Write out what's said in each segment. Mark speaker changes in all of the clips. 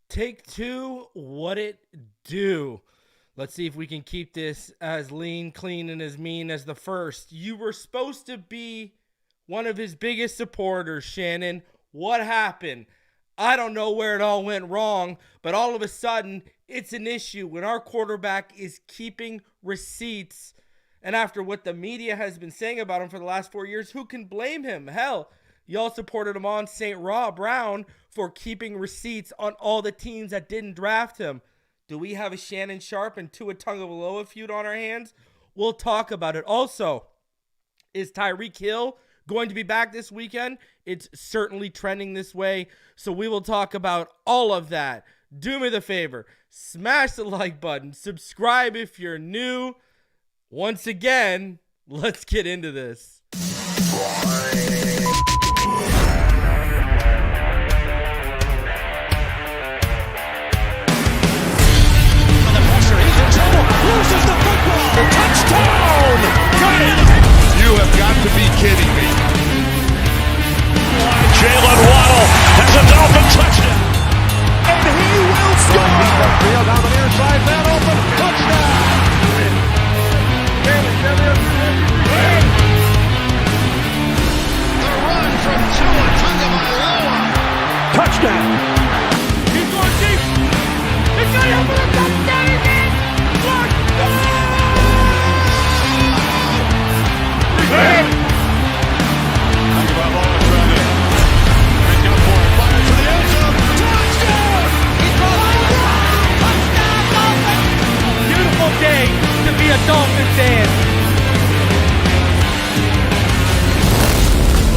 Speaker 1: Take two, what it do? Let's see if we can keep this as lean, clean, and as mean as the first. You were supposed to be one of his biggest supporters, Shannon. What happened? I don't know where it all went wrong, but all of a sudden, it's an issue when our quarterback is keeping receipts. And after what the media has been saying about him for the last 4 years, who can blame him? Hell, y'all supported him on St. Brown for keeping receipts on all the teams that didn't draft him. Do we have a Shannon Sharpe and Tua Tagovailoa feud on our hands? We'll talk about it. Also, is Tyreek Hill going to be back this weekend? It's certainly trending this way, so we will talk about all of that. Do me the favor, smash the like button, subscribe if you're new. Once again, let's get into this.
Speaker 2: Loses the football. Touchdown! Got it! You have got to be kidding me. Jalen Waddle has a Dolphin touchdown. And he will score! Field down the near side, man open. Touchdown! The run from Tua Tagovailoa. Touchdown! He's going deep. He's going over the touchdown again.
Speaker 1: Beautiful day to be a Dolphins fan.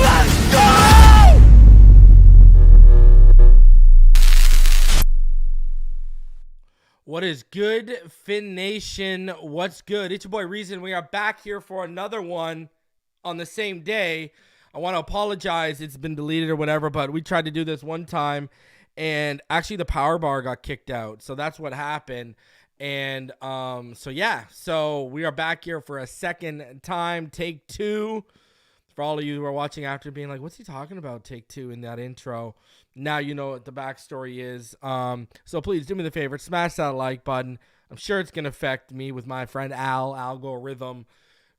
Speaker 1: Let's go! What is good, Fin Nation? What's good? It's your boy Reason. We are back here for another one on the same day. I want to apologize. It's been deleted or whatever, but we tried to do this one time, and actually the power bar got kicked out. So that's what happened. And so we are back here for a second time. Take two. For all of you who are watching after being like, what's he talking about? Take two in that intro. Now you know what the backstory is. So please do me the favor, smash that like button. I'm sure it's going to affect me with my friend algorithm,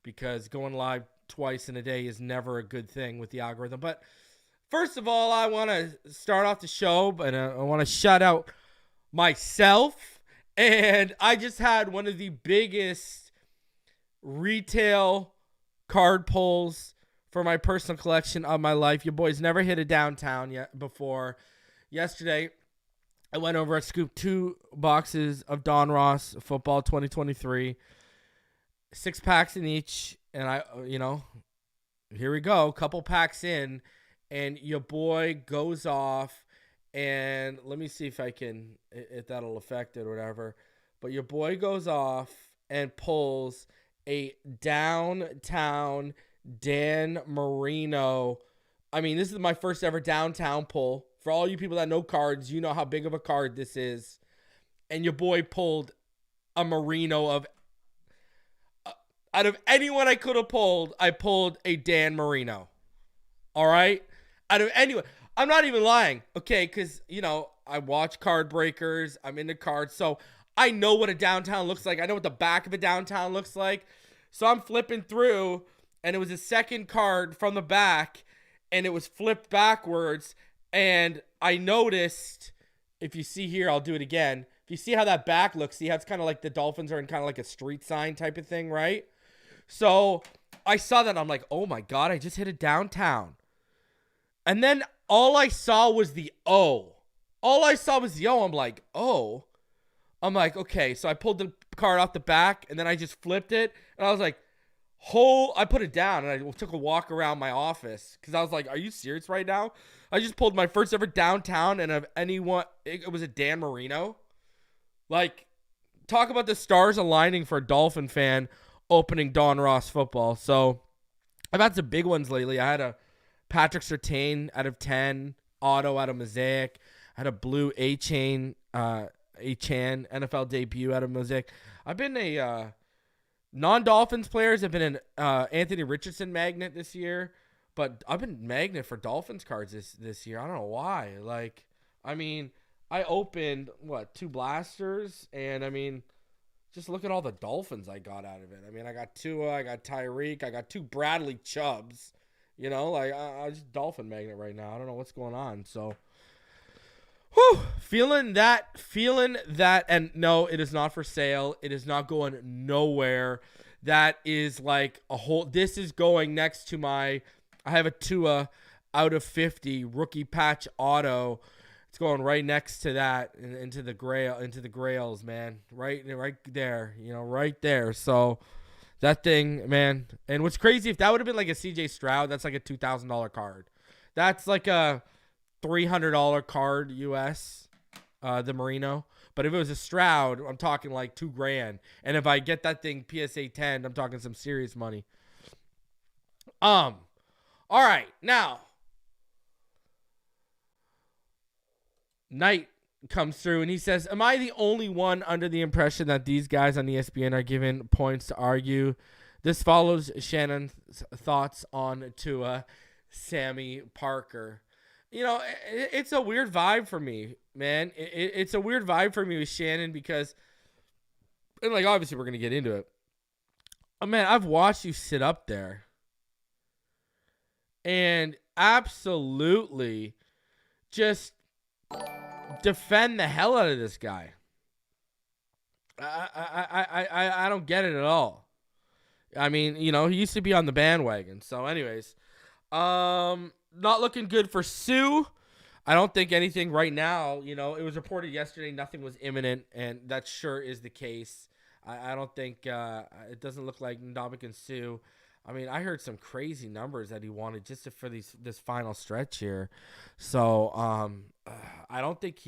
Speaker 1: because going live twice in a day is never a good thing with the algorithm. But first of all, I want to start off the show, but I want to shout out myself. And I just had one of the biggest retail card pulls for my personal collection of my life. Your boys never hit a downtown yet before. Yesterday, I went over and scooped 2 boxes of Don Ross Football 2023. 6 packs in each. And here we go. Couple packs in. And your boy goes off. And let me see if that'll affect it or whatever. But your boy goes off and pulls a downtown Dan Marino. I mean, this is my first ever downtown pull. For all you people that know cards, you know how big of a card this is. And your boy pulled a Marino out of anyone I could have pulled, I pulled a Dan Marino. All right? Out of anyone. I'm not even lying, okay? Because, I watch Card Breakers. I'm into cards. So I know what a downtown looks like. I know what the back of a downtown looks like. So I'm flipping through, and it was a second card from the back, and it was flipped backwards. And I noticed, if you see here, I'll do it again. If you see how that back looks, see how it's kind of like the Dolphins are in kind of like a street sign type of thing, right? So I saw that. I'm like, oh my God, I just hit a downtown. And then all I saw was the O. I'm like, oh. I'm like, okay. So I pulled the card off the back, and then I just flipped it. And I was like, I put it down, and I took a walk around my office. Because I was like, are you serious right now? I just pulled my first ever downtown, and of anyone, it was a Dan Marino. Like, talk about the stars aligning for a Dolphin fan opening Don Ross Football. So I've had some big ones lately. I had a Patrick Surtain out of 10, auto out of Mosaic. I had a blue A-Chan NFL debut out of Mosaic. I've been a non-Dolphins players. I've been an Anthony Richardson magnet this year, but I've been magnet for Dolphins cards this year. I don't know why. I opened, 2 blasters? And, I mean, just look at all the Dolphins I got out of it. I mean, I got Tua, I got Tyreek, I got 2 Bradley Chubbs. You know, like, I'm just Dolphin magnet right now. I don't know what's going on. So, whew, feeling that. And no, it is not for sale. It is not going nowhere. That is like a whole, this is going next to I have a Tua out of 50 rookie patch auto. It's going right next to that into the grails, man. Right there, right there. So that thing, man. And what's crazy, if that would have been like a CJ Stroud, that's like a $2,000 card. That's like a $300 card US, the Marino. But if it was a Stroud, I'm talking like $2,000. And if I get that thing PSA 10, I'm talking some serious money. All right, now Knight comes through and he says, "Am I the only one under the impression that these guys on ESPN are given points to argue? This follows Shannon's thoughts on Tua, Sammy Parker." You know, it's a weird vibe for me, man. It's a weird vibe for me with Shannon because, and like, obviously we're going to get into it. Oh, man, I've watched you sit up there and absolutely just defend the hell out of this guy. I don't get it at all. I mean, he used to be on the bandwagon. So anyways, not looking good for Sue. I don't think anything right now. It was reported yesterday nothing was imminent, and that sure is the case. I don't think it doesn't look like Ndamukong Suh. I mean, I heard some crazy numbers that he wanted just for this final stretch here. So I don't think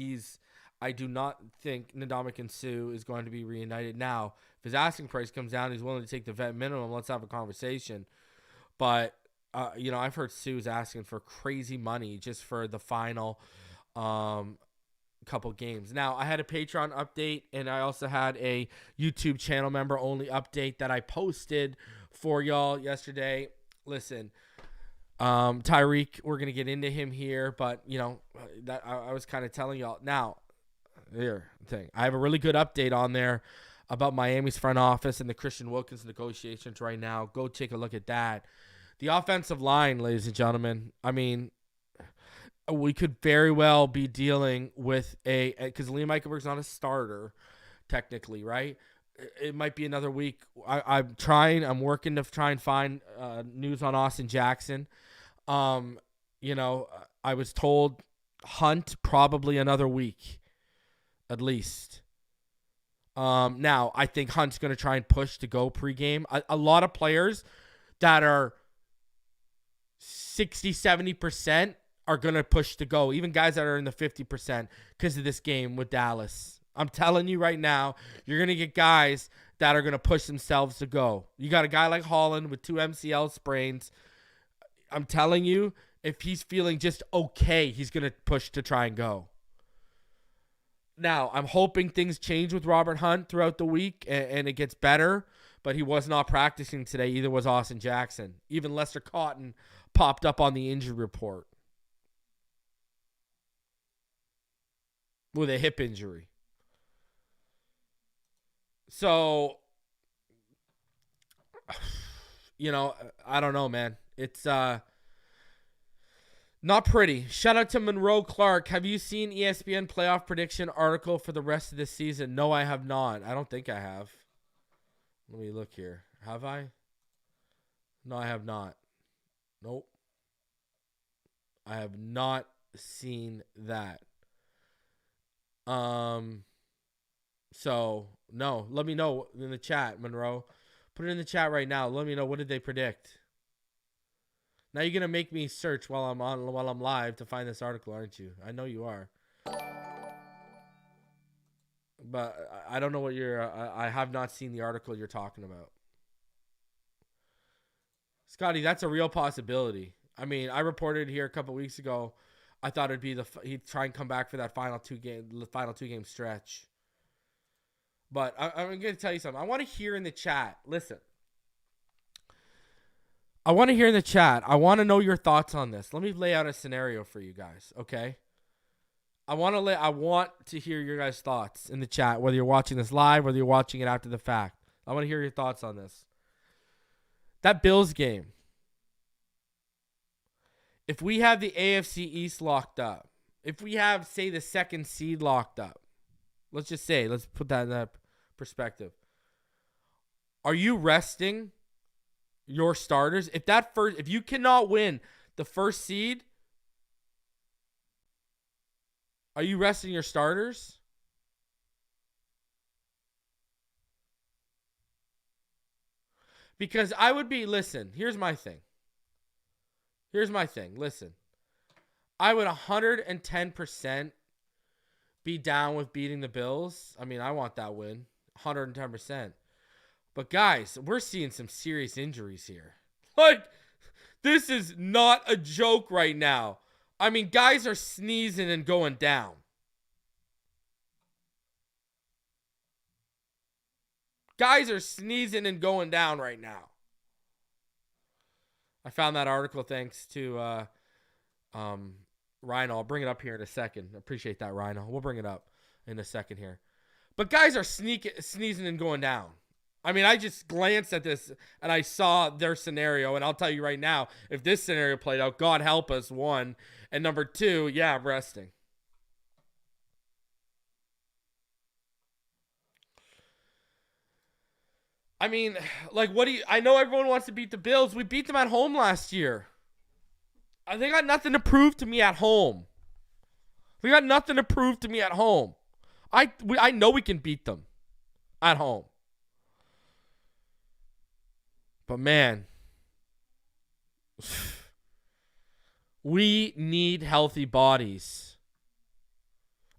Speaker 1: I do not think Ndamukong Suh is going to be reunited. Now, if his asking price comes down, he's willing to take the vet minimum. Let's have a conversation. But I've heard Sue's asking for crazy money just for the final couple games. Now, I had a Patreon update, and I also had a YouTube channel member only update that I posted for y'all yesterday. Listen, Tyreek, we're gonna get into him here, but that I was kind of telling y'all. Now, I have a really good update on there about Miami's front office and the Christian Wilkins negotiations right now. Go take a look at that. The offensive line, ladies and gentlemen, I mean, we could very well be dealing with because Liam Eichenberg's not a starter, technically, right? It might be another week. I'm working to try and find news on Austin Jackson. I was told Hunt probably another week, at least. Now, I think Hunt's going to try and push to go pregame. A lot of players that are 60, 70% are going to push to go. Even guys that are in the 50% because of this game with Dallas. I'm telling you right now, you're going to get guys that are going to push themselves to go. You got a guy like Holland with 2 MCL sprains. I'm telling you, if he's feeling just okay, he's going to push to try and go. Now, I'm hoping things change with Robert Hunt throughout the week and it gets better, but he was not practicing today. Either was Austin Jackson. Even Lester Cotton popped up on the injury report with a hip injury. So, I don't know, man. It's not pretty. Shout out to Monroe Clark. Have you seen ESPN playoff prediction article for the rest of this season? No, I have not. I don't think I have. Let me look here. Have I? No, I have not. Nope. I have not seen that. So, no. Let me know in the chat, Monroe. Put it in the chat right now. Let me know, what did they predict? Now you're going to make me search while I'm live to find this article, aren't you? I know you are. But I don't know what I have not seen the article you're talking about. Scotty, that's a real possibility. I mean, I reported here a couple weeks ago. I thought it'd be he'd try and come back for that final two game stretch. But I'm going to tell you something. I want to hear in the chat. Listen. I want to hear in the chat. I want to know your thoughts on this. Let me lay out a scenario for you guys, okay? I want to hear your guys' thoughts in the chat, whether you're watching this live, whether you're watching it after the fact. I want to hear your thoughts on this. That Bills game. If we have the AFC East locked up, if we have, say, the second seed locked up, let's put that in that perspective. Are you resting your starters? If you cannot win the first seed, are you resting your starters? Because here's my thing. Listen, I would 110% be down with beating the Bills. I mean, I want that win, 110%. But guys, we're seeing some serious injuries here. Like, this is not a joke right now. I mean, guys are sneezing and going down. Guys are sneezing and going down right now. I found that article thanks to Rhino. I'll bring it up here in a second. I appreciate that, Rhino. We'll bring it up in a second here. But guys are sneezing and going down. I mean, I just glanced at this and I saw their scenario. And I'll tell you right now, if this scenario played out, God help us, one. And number two, yeah, I'm resting. I mean, like, I know everyone wants to beat the Bills. We beat them at home last year. They got nothing to prove to me at home. I know we can beat them at home. But man, we need healthy bodies.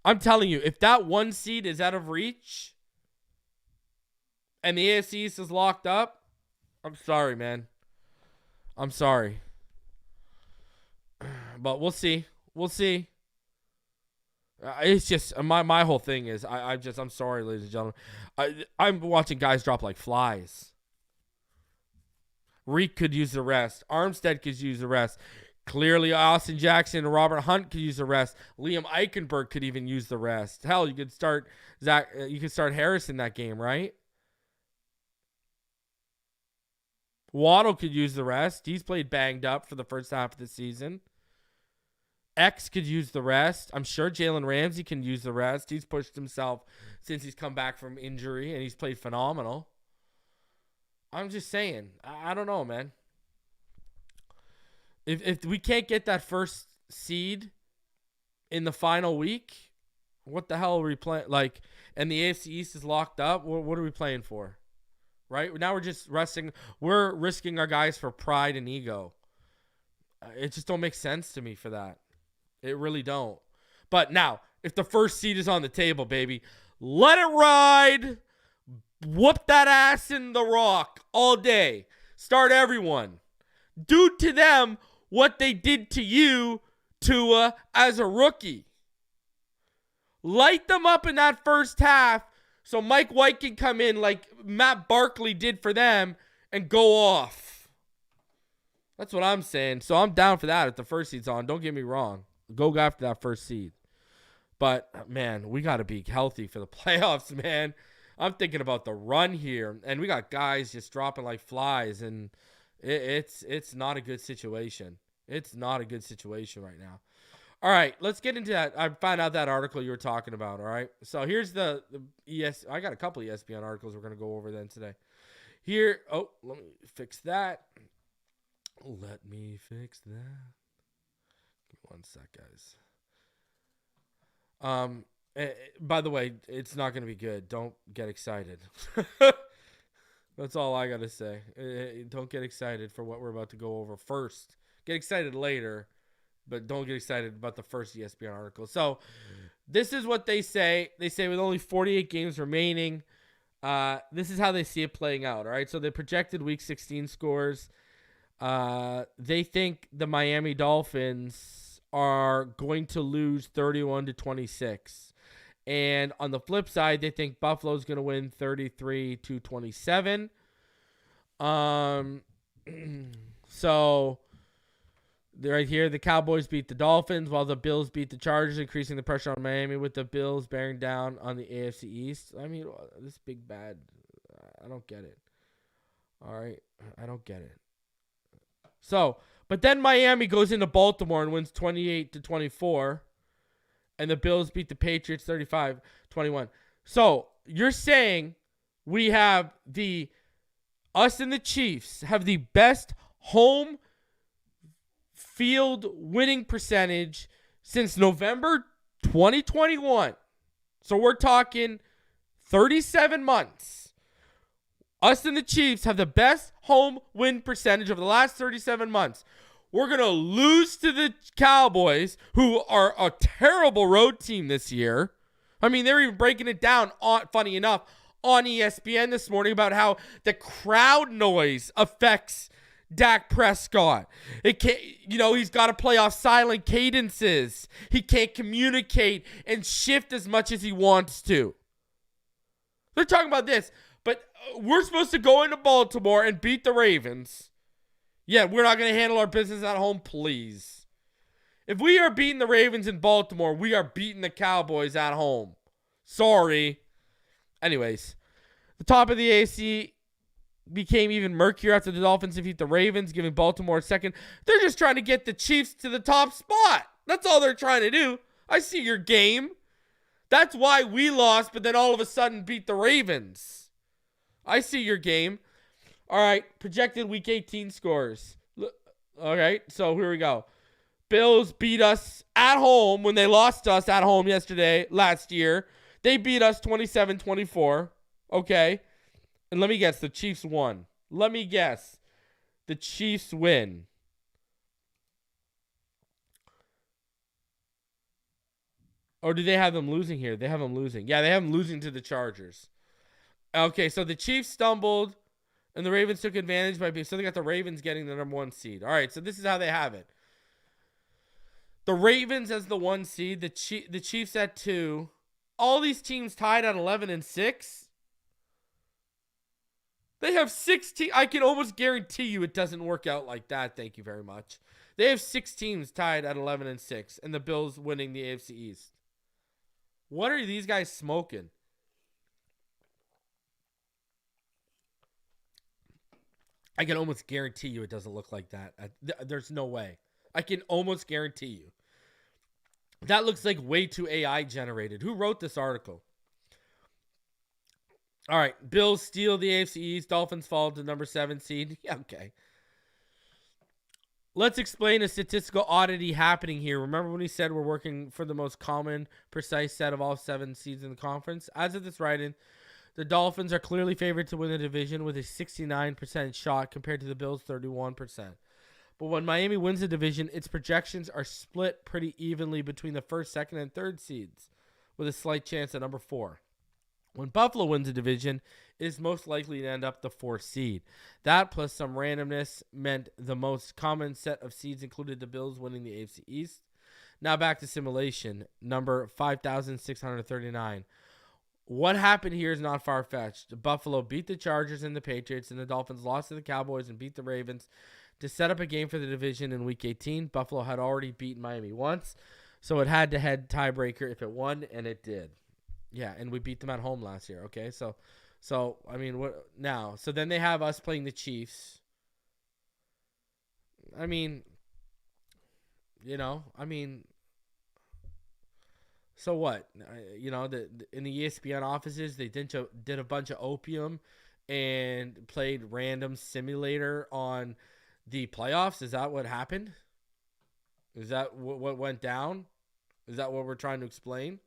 Speaker 1: I'm telling you, if that one seed is out of reach and the AFC East is locked up, I'm sorry, man. I'm sorry. But we'll see. It's just my whole thing is I'm sorry, ladies and gentlemen. I'm watching guys drop like flies. Reek could use the rest. Armstead could use the rest. Clearly, Austin Jackson and Robert Hunt could use the rest. Liam Eichenberg could even use the rest. Hell, you could start Harris in that game, right? Waddle could use the rest. He's played banged up for the first half of the season. X could use the rest. I'm sure Jalen Ramsey can use the rest. He's pushed himself since he's come back from injury, and he's played phenomenal. I'm just saying. I don't know, man. If we can't get that first seed in the final week, what the hell are we playing? Like, and the AFC East is locked up, what are we playing for? Right? Now we're just resting. We're risking our guys for pride and ego. It just don't make sense to me for that. It really don't. But now, if the first seed is on the table, baby, let it ride. Whoop that ass in the rock all day. Start everyone. Do to them what they did to you, Tua, as a rookie. Light them up in that first half so Mike White can come in like Matt Barkley did for them and go off. That's what I'm saying. So I'm down for that if the first seed's on. Don't get me wrong. Go after that first seed. But, man, we got to be healthy for the playoffs, man. I'm thinking about the run here, and we got guys just dropping like flies, and it's not a good situation. It's not a good situation right now. All right, let's get into that. I found out that article you were talking about, all right? So here's the I got a couple of ESPN articles we're going to go over then today. Here, let me fix that. Let me fix that. Give me one sec, guys. By the way, it's not going to be good. Don't get excited. That's all I got to say. Don't get excited for what we're about to go over first. Get excited later, but don't get excited about the first ESPN article. So this is what they say. They say with only 48 games remaining, this is how they see it playing out. All right. So they projected week 16 scores. They think the Miami Dolphins are going to lose 31-26. And on the flip side, they think Buffalo's going to win 33-27. So Right here, the Cowboys beat the Dolphins while the Bills beat the Chargers, increasing the pressure on Miami with the Bills bearing down on the AFC East. I mean, this big bad, I don't get it. All right, I don't get it. So, but then Miami goes into Baltimore and wins 28-24, and the Bills beat the Patriots 35-21. So, you're saying we have us and the Chiefs have the best home field winning percentage since November 2021. So we're talking 37 months. Us and the Chiefs have the best home win percentage over the last 37 months. We're going to lose to the Cowboys, who are a terrible road team this year. I mean, they're even breaking it down, funny enough, on ESPN this morning about how the crowd noise affects Dak Prescott. It can't, he's got to play off silent cadences. He can't communicate and shift as much as he wants to. They're talking about this, but we're supposed to go into Baltimore and beat the Ravens. Yeah, we're not going to handle our business at home, please. If we are beating the Ravens in Baltimore, we are beating the Cowboys at home. Sorry. Anyways, the top of the AFC became even murkier after the Dolphins defeat the Ravens, giving Baltimore a second. They're just trying to get the Chiefs to the top spot. That's all they're trying to do. I see your game. That's why we lost, but then all of a sudden beat the Ravens. I see your game. All right, projected Week 18 scores. All right, so here we go. Bills beat us at home when they lost to us at home last year. They beat us 27-24. Okay. And let me guess, the Chiefs won. Let me guess, the Chiefs win. Or do they have them losing here? They have them losing. Yeah, they have them losing to the Chargers. Okay, so the Chiefs stumbled, and the Ravens took advantage so they got the Ravens getting the number 1 seed. All right, so this is how they have it. The Ravens as the 1 seed, the Chiefs at 2. All these teams tied at 11-6. They have 16. I can almost guarantee you it doesn't work out like that. Thank you very much. They have 6 teams tied at 11-6, and the Bills winning the AFC East. What are these guys smoking? I can almost guarantee you it doesn't look like that. There's no way. I can almost guarantee you. That looks like way too AI generated. Who wrote this article? All right, Bills steal the AFC East. Dolphins fall to number 7 seed. Yeah, okay. Let's explain a statistical oddity happening here. Remember when he said we're working for the most common, precise set of all 7 seeds in the conference? As of this writing, the Dolphins are clearly favored to win the division with a 69% shot compared to the Bills' 31%. But when Miami wins the division, its projections are split pretty evenly between the 1st, 2nd, and 3rd seeds, with a slight chance at number 4. When Buffalo wins the division, it is most likely to end up the 4th seed. That plus some randomness meant the most common set of seeds included the Bills winning the AFC East. Now back to simulation, number 5,639. What happened here is not far-fetched. Buffalo beat the Chargers and the Patriots, and the Dolphins lost to the Cowboys and beat the Ravens to set up a game for the division in Week 18. Buffalo had already beaten Miami once, so it had to head tiebreaker if it won, and it did. Yeah, and we beat them at home last year, okay? So I mean, what now? So then they have us playing the Chiefs. I mean, so what? In the ESPN offices, they did a bunch of opium and played random simulator on the playoffs. Is that what happened? Is that what went down? Is that what we're trying to explain?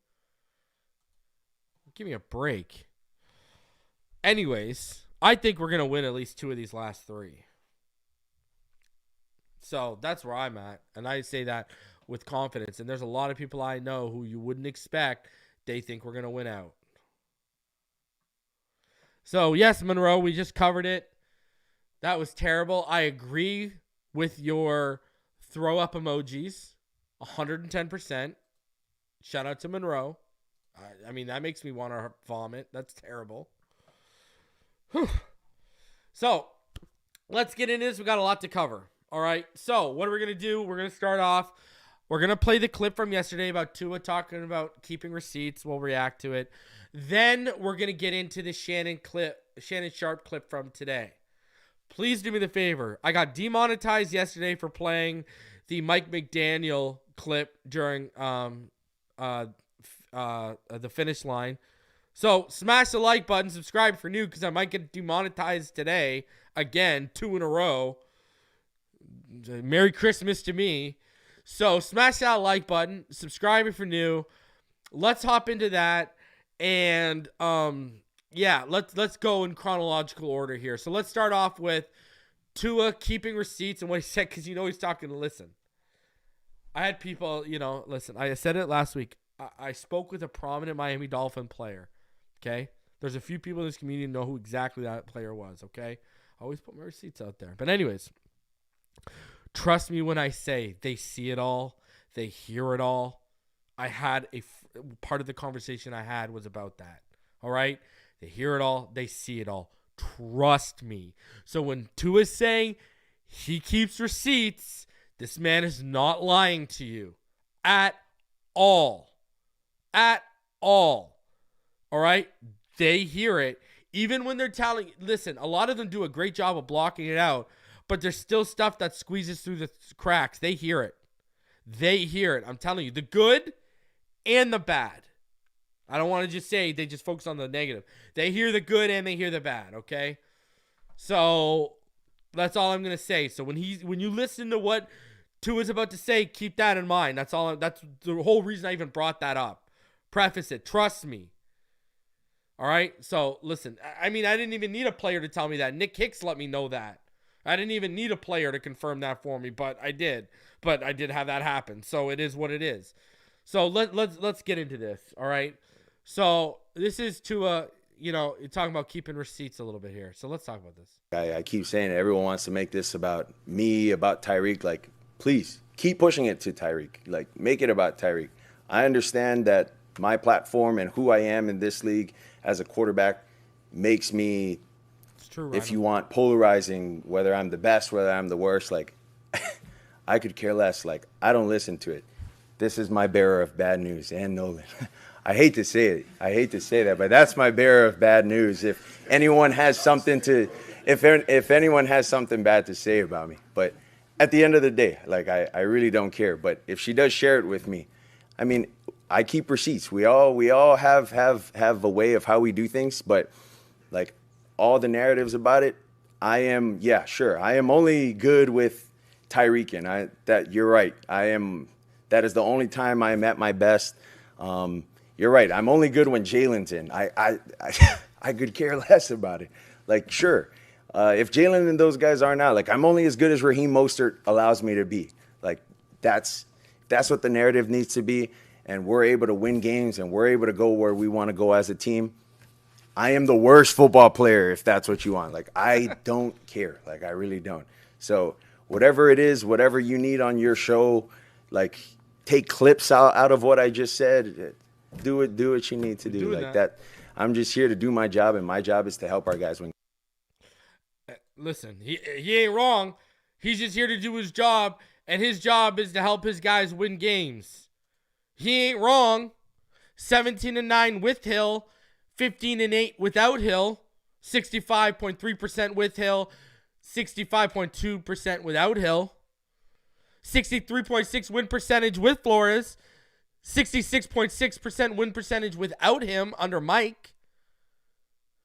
Speaker 1: Give me a break. Anyways, I think we're going to win at least 2 of these last 3. So that's where I'm at. And I say that with confidence. And there's a lot of people I know who you wouldn't expect. They think we're going to win out. So, yes, Monroe, we just covered it. That was terrible. I agree with your throw up emojis. 110%. Shout out to Monroe. I mean, that makes me want to vomit. That's terrible. Whew. So, let's get into this. We got a lot to cover. All right. So what are we going to do? We're going to start off. We're going to play the clip from yesterday about Tua talking about keeping receipts. We'll react to it. Then we're going to get into the Shannon Sharpe clip from today. Please do me the favor. I got demonetized yesterday for playing the Mike McDaniel clip during the finish line. So smash the like button, subscribe for new, because I might get demonetized today again, 2 in a row. Merry Christmas to me. So smash that like button, subscribe if you're new. Let's hop into that, and let's go in chronological order here. So let's start off with Tua keeping receipts and what he said, because he's talking to listen. I had people, listen, I said it last week. I spoke with a prominent Miami Dolphin player, okay? There's a few people in this community who know who exactly that player was, okay? I always put my receipts out there. But anyways, trust me when I say they see it all. They hear it all. I had part of the conversation I had was about that, all right? They hear it all. They see it all. Trust me. So when Tua's saying he keeps receipts, this man is not lying to you at all. At all. All right? They hear it. Even when they're telling, listen, a lot of them do a great job of blocking it out, but there's still stuff that squeezes through the cracks. They hear it. They hear it. I'm telling you, the good and the bad. I don't want to just say they just focus on the negative. They hear the good and they hear the bad, okay? So that's all I'm going to say. So when you listen to what Tua's about to say, keep that in mind. That's the whole reason I even brought that up. Preface it. Trust me. All right? So listen, I didn't even need a player to tell me that. Nick Hicks let me know that. I didn't even need a player to confirm that for me, but I did. But I did have that happen. So it is what it is. So let's get into this, all right? So this is Tua, you're talking about keeping receipts a little bit here. So let's talk about this.
Speaker 3: I keep saying it. Everyone wants to make this about me, about Tyreek. Like, please, keep pushing it to Tyreek. Like, make it about Tyreek. I understand that my platform and who I am in this league as a quarterback makes me,
Speaker 1: it's true,
Speaker 3: if you want, polarizing, whether I'm the best, whether I'm the worst. Like, I could care less. Like, I don't listen to it. This is my bearer of bad news, and Nolan. I hate to say it. I hate to say that, but that's my bearer of bad news. If anyone has something if anyone has something bad to say about me, but at the end of the day, like I really don't care. But if she does share it with me, I keep receipts. We all have a way of how we do things, but like all the narratives about it, I am only good with Tyreek, and that you're right. That is the only time I'm at my best. You're right. I'm only good when Jalen's in. I could care less about it. Like, sure, if Jalen and those guys aren't out, like I'm only as good as Raheem Mostert allows me to be. Like that's what the narrative needs to be, and we're able to win games and we're able to go where we want to go as a team. I am the worst football player if that's what you want. Like I don't care. Like I really don't. So whatever it is, whatever you need on your show, like take clips out of what I just said. Do what you need to do. Like that. I'm just here to do my job, and my job is to help our guys win.
Speaker 1: Listen, he ain't wrong. He's just here to do his job, and his job is to help his guys win games. He ain't wrong. 17-9 with Hill, 15-8 without Hill, 65.3% with Hill, 65.2% without Hill, 63.6 win percentage with Flores, 66.6% win percentage without him under Mike.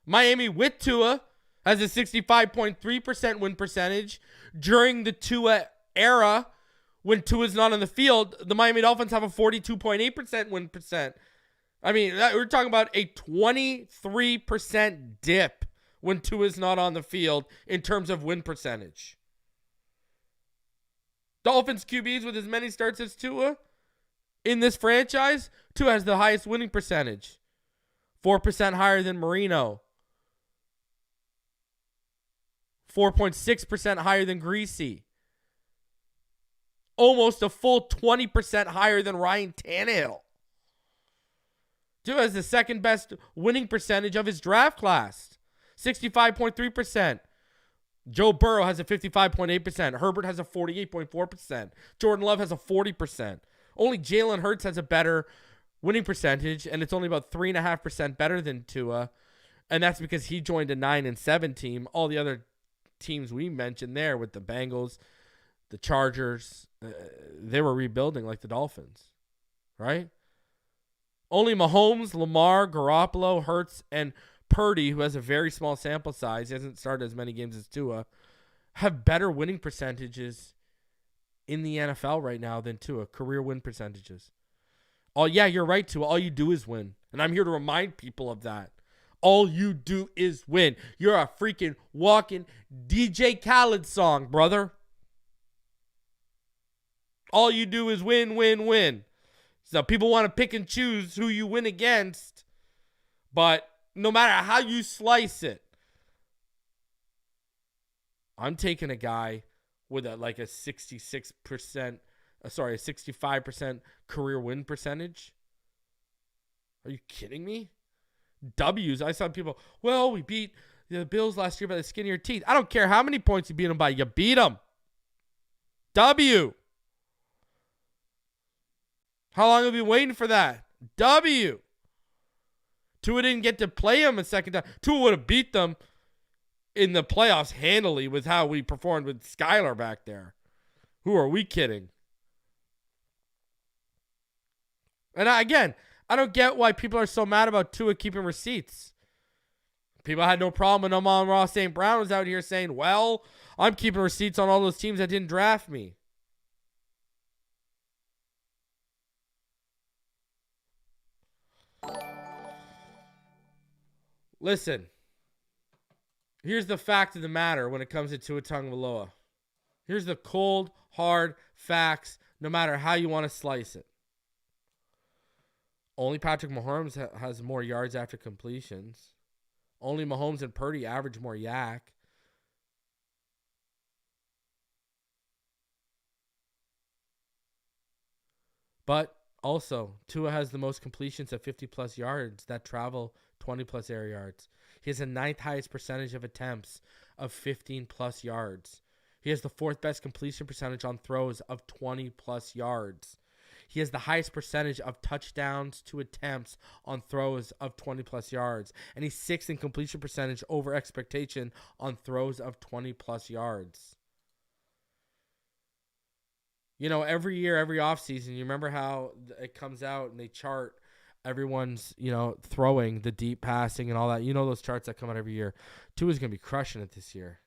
Speaker 1: Miami with Tua has a 65.3% win percentage. During the Tua era, when Tua's not on the field, the Miami Dolphins have a 42.8% win percent. We're talking about a 23% dip when Tua's not on the field in terms of win percentage. Dolphins QBs with as many starts as Tua in this franchise, Tua has the highest winning percentage. 4% higher than Marino. 4.6% higher than Greasy. Almost a full 20% higher than Ryan Tannehill. Tua has the second best winning percentage of his draft class. 65.3%. Joe Burrow has a 55.8%. Herbert has a 48.4%. Jordan Love has a 40%. Only Jalen Hurts has a better winning percentage, and it's only about 3.5% better than Tua. And that's because he joined a 9-7 team. All the other teams we mentioned there with the Bengals, the Chargers, they were rebuilding like the Dolphins, right? Only Mahomes, Lamar, Garoppolo, Hurts, and Purdy, who has a very small sample size, he hasn't started as many games as Tua, have better winning percentages in the NFL right now than Tua, career win percentages. Oh, yeah, you're right, Tua. All you do is win. And I'm here to remind people of that. All you do is win. You're a freaking walking DJ Khaled song, brother. All you do is win, win, win. So people want to pick and choose who you win against, but no matter how you slice it, I'm taking a guy with a 65% career win percentage. Are you kidding me? W's. I saw people, well, we beat the Bills last year by the skin of your teeth. I don't care how many points you beat them by. You beat them. W. How long have you been waiting for that? W. Tua didn't get to play him a second time. Tua would have beat them in the playoffs handily with how we performed with Skylar back there. Who are we kidding? And I don't get why people are so mad about Tua keeping receipts. People had no problem when Amon-Ra St. Brown was out here saying, well, I'm keeping receipts on all those teams that didn't draft me. Listen, here's the fact of the matter when it comes to Tua Tagovailoa. Here's the cold, hard facts, no matter how you want to slice it. Only Patrick Mahomes has more yards after completions. Only Mahomes and Purdy average more yak. But also, Tua has the most completions at 50-plus yards that travel 20-plus air yards. He has the 9th highest percentage of attempts of 15-plus yards. He has the 4th best completion percentage on throws of 20-plus yards. He has the highest percentage of touchdowns to attempts on throws of 20-plus yards. And he's 6th in completion percentage over expectation on throws of 20-plus yards. You know, every year, every offseason, you remember how it comes out and they chart everyone's, throwing, the deep passing and all that. You know those charts that come out every year. Tua's going to be crushing it this year.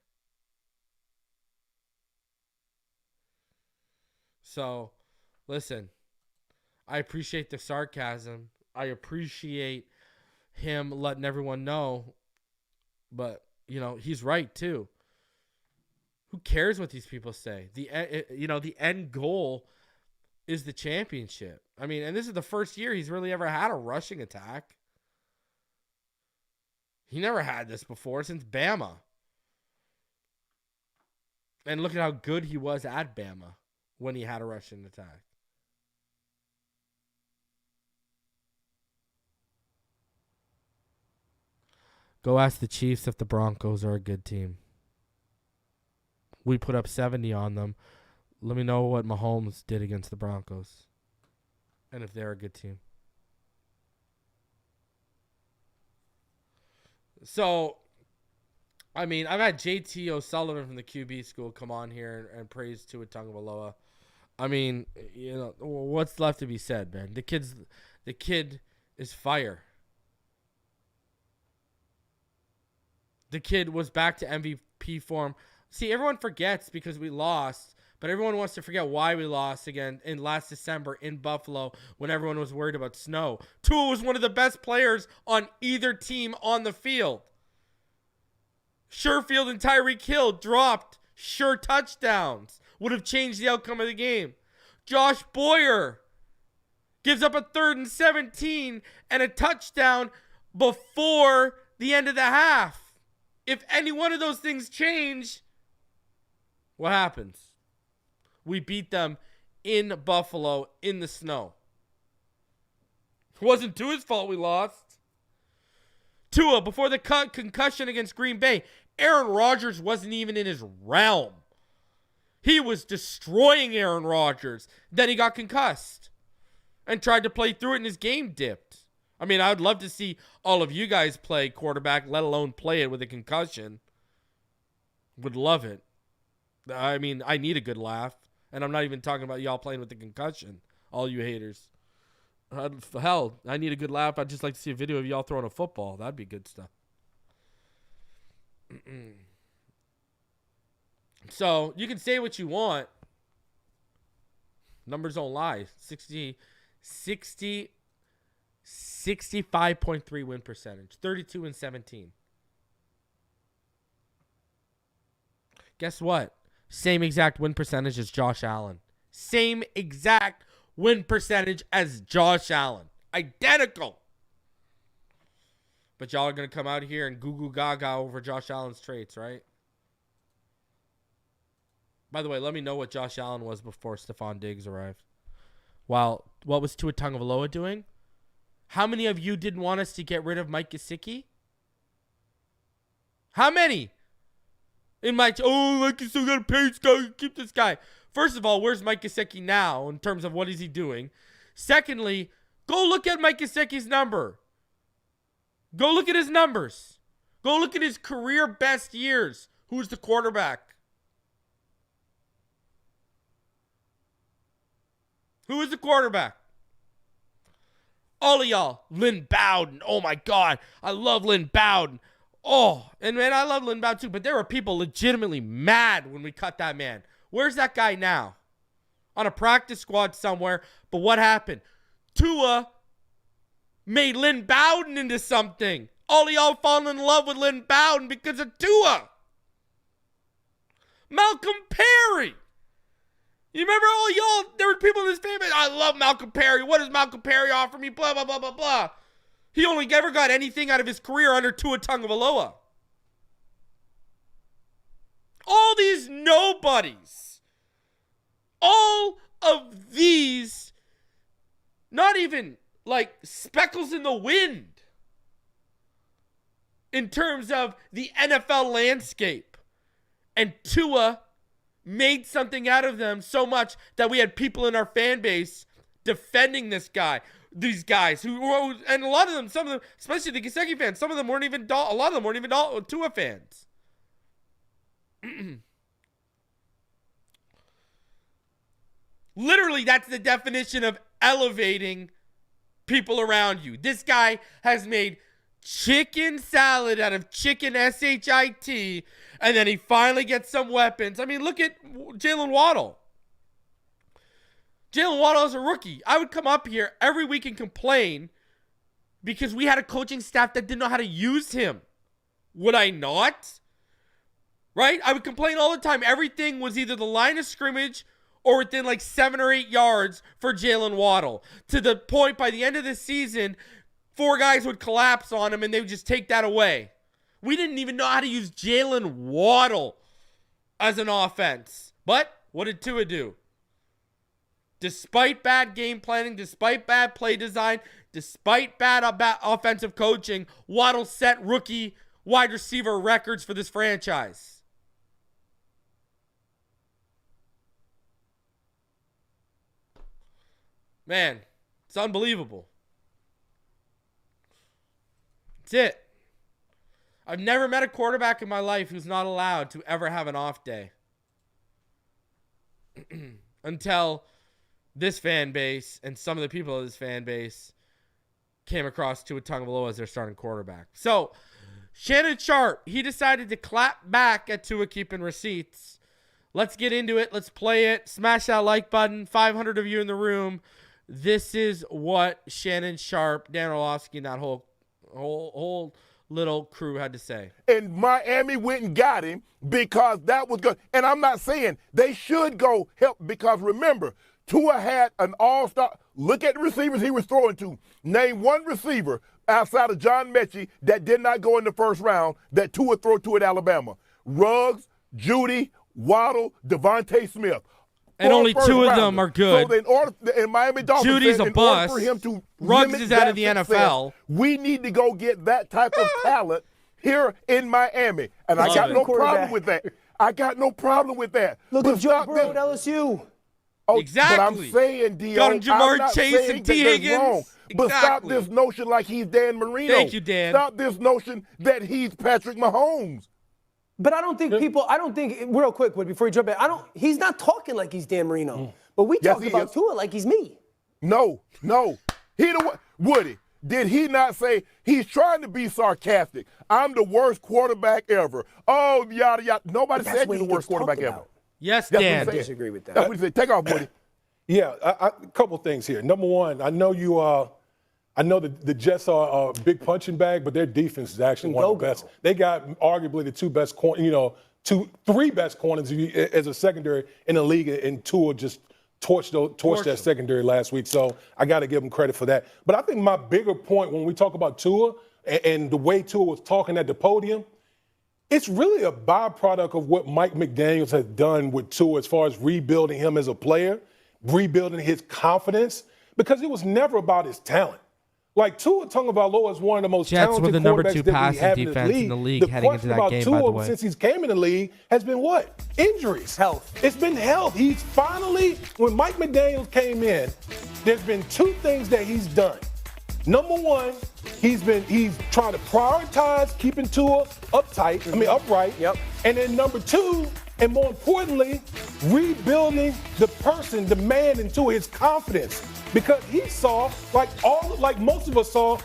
Speaker 1: So, listen, I appreciate the sarcasm. I appreciate him letting everyone know. But, he's right, too. Who cares what these people say? The end goal is the championship. I mean, and this is the first year he's really ever had a rushing attack. He never had this before since Bama. And look at how good he was at Bama when he had a rushing attack. Go ask the Chiefs if the Broncos are a good team. We put up 70 on them. Let me know what Mahomes did against the Broncos. And if they're a good team. So, I mean, I've had JT O'Sullivan from the QB school come on here and praise Tua Tagovailoa. I mean, what's left to be said, man? The kid is fire. The kid was back to MVP form. See, everyone forgets because we lost, but everyone wants to forget why we lost again in last December in Buffalo when everyone was worried about snow. Tua was one of the best players on either team on the field. Sherfield and Tyreek Hill dropped sure touchdowns. Would have changed the outcome of the game. Josh Boyer gives up a 3rd and 17 and a touchdown before the end of the half. If any one of those things change, what happens? We beat them in Buffalo in the snow. It wasn't Tua's fault we lost. Tua, before the concussion against Green Bay, Aaron Rodgers wasn't even in his realm. He was destroying Aaron Rodgers. Then he got concussed and tried to play through it and his game dipped. I mean, I would love to see all of you guys play quarterback, let alone play it with a concussion. Would love it. I mean, I need a good laugh. And I'm not even talking about y'all playing with the concussion. All you haters. Hell, I need a good laugh. I'd just like to see a video of y'all throwing a football. That'd be good stuff. So, you can say what you want. Numbers don't lie. 65.3 win percentage. 32-17. Guess what? Same exact win percentage as Josh Allen. Same exact win percentage as Josh Allen. Identical. But y'all are going to come out here and goo goo gaga over Josh Allen's traits, right? By the way, let me know what Josh Allen was before Stephon Diggs arrived. Wow, what was Tua Tagovailoa doing? How many of you didn't want us to get rid of Mike Gesicki? How many? Mike you still got to pay this guy, keep this guy. First of all, where's Mike Gesicki now in terms of what is he doing? Secondly, go look at Mike Gesicki's number. Go look at his numbers. Go look at his career best years. Who's the quarterback? Who is the quarterback? All of y'all. Lynn Bowden. Oh, my God. I love Lynn Bowden. Oh, and man, I love Lynn Bowden too, but there were people legitimately mad when we cut that man. Where's that guy now? On a practice squad somewhere. But what happened? Tua made Lynn Bowden into something. All of y'all falling in love with Lynn Bowden because of Tua. Malcolm Perry. You remember all y'all? There were people in this family. I love Malcolm Perry. What does Malcolm Perry offer me? Blah, blah, blah, blah, blah. He only ever got anything out of his career under Tua Tagovailoa. All these nobodies. All of these, not even like speckles in the wind in terms of the NFL landscape. And Tua made something out of them so much that we had people in our fan base defending this guy. These guys who, and a lot of them, some of them, especially the Gesicki fans, some of them weren't even, a lot of them weren't even Tua fans. Literally, that's the definition of elevating people around you. This guy has made chicken salad out of chicken S-H-I-T, and then he finally gets some weapons. I mean, look at Jalen Waddle. Jalen Waddle is a rookie. I would come up here every week and complain because we had a coaching staff that didn't know how to use him. Would I not? Right? I would complain all the time. Everything was either the line of scrimmage or within like 7 or 8 yards for Jalen Waddle. To the point by the end of the season, 4 guys would collapse on him and they would just take that away. We didn't even know how to use Jalen Waddle as an offense. But what did Tua do? Despite bad game planning, despite bad play design, despite bad offensive coaching, Waddle set rookie wide receiver records for this franchise. Man, it's unbelievable. That's it. I've never met a quarterback in my life who's not allowed to ever have an off day. Until this fan base and some of the people of this fan base came across Tua Tagovailoa as their starting quarterback. So, Shannon Sharpe, he decided to clap back at Tua keeping receipts. Let's get into it. Let's play it. Smash that like button. 500 of you in the room. This is what Shannon Sharpe, Dan Orlovsky, and that whole little crew had to say.
Speaker 4: And Miami went and got him because that was good. And I'm not saying they should go help because remember, Tua had an all-star. Look at the receivers he was throwing to. Name one receiver outside of John Mechie that did not go in the first round that Tua threw to at Alabama. Ruggs, Judy, Waddle, Devontae Smith.
Speaker 1: And only 2 of them are good.
Speaker 4: So in order, and Miami Dolphins
Speaker 1: Judy's
Speaker 4: said,
Speaker 1: a bust.
Speaker 4: For him to
Speaker 1: Ruggs is out of the
Speaker 4: success,
Speaker 1: NFL.
Speaker 4: We need to go get that type of talent here in Miami. And I got no problem with that. I got no problem with that.
Speaker 5: Look at Joe Burrow at LSU.
Speaker 4: Oh,
Speaker 1: Exactly.
Speaker 4: But I'm saying, Dio,
Speaker 1: Got him Jamar
Speaker 4: I'm not
Speaker 1: Chase
Speaker 4: saying
Speaker 1: and
Speaker 4: that
Speaker 1: T.
Speaker 4: that's
Speaker 1: Higgins.
Speaker 4: wrong. But stop
Speaker 1: Exactly.
Speaker 4: this notion like he's Dan Marino.
Speaker 1: Thank you, Dan.
Speaker 4: Stop this notion that he's Patrick Mahomes.
Speaker 5: But I don't think real quick, Wood, before you jump in, he's not talking like he's Dan Marino. But we
Speaker 4: Yes,
Speaker 5: talk
Speaker 4: he
Speaker 5: about
Speaker 4: is.
Speaker 5: Tua like he's me.
Speaker 4: No. He the one. Woody, did he not say he's trying to be sarcastic? I'm the worst quarterback ever. Oh, yada, yada. Nobody
Speaker 5: That's
Speaker 4: said
Speaker 5: what
Speaker 4: you're the
Speaker 5: he
Speaker 4: worst
Speaker 5: gets talked
Speaker 4: quarterback ever.
Speaker 5: about.
Speaker 1: Yes,
Speaker 4: That's
Speaker 1: Dan.
Speaker 4: what
Speaker 5: I
Speaker 4: he said.
Speaker 5: disagree with that.
Speaker 4: That's what he said. Take off, Woody.
Speaker 6: Yeah, a couple things here. Number one, I know the Jets are a big punching bag, but their defense is actually one of the best. They got arguably the three best corners as a secondary in the league, and Tua just torched that secondary last week. So I got to give them credit for that. But I think my bigger point when we talk about Tua and the way Tua was talking at the podium, it's really a byproduct of what Mike McDaniels has done with Tua as far as rebuilding him as a player, rebuilding his confidence, because it was never about his talent. Like, Tua Tagovailoa is one of the most
Speaker 1: Jets
Speaker 6: talented
Speaker 1: were the number
Speaker 6: quarterbacks
Speaker 1: 2
Speaker 6: that we
Speaker 1: passing
Speaker 6: have
Speaker 1: defense in the league
Speaker 6: The
Speaker 1: heading into
Speaker 6: question
Speaker 1: that
Speaker 6: about
Speaker 1: game,
Speaker 6: Tua
Speaker 1: by the way.
Speaker 6: since he's came in the league has been what? Injuries.
Speaker 5: Health.
Speaker 6: It's been health. He's finally, when Mike McDaniels came in, there's been two things that he's done. Number one, he's trying to prioritize keeping Tua upright.
Speaker 5: Yep.
Speaker 6: And then number two, and more importantly, rebuilding the person, the man, into his confidence. Because he saw, like most of us saw,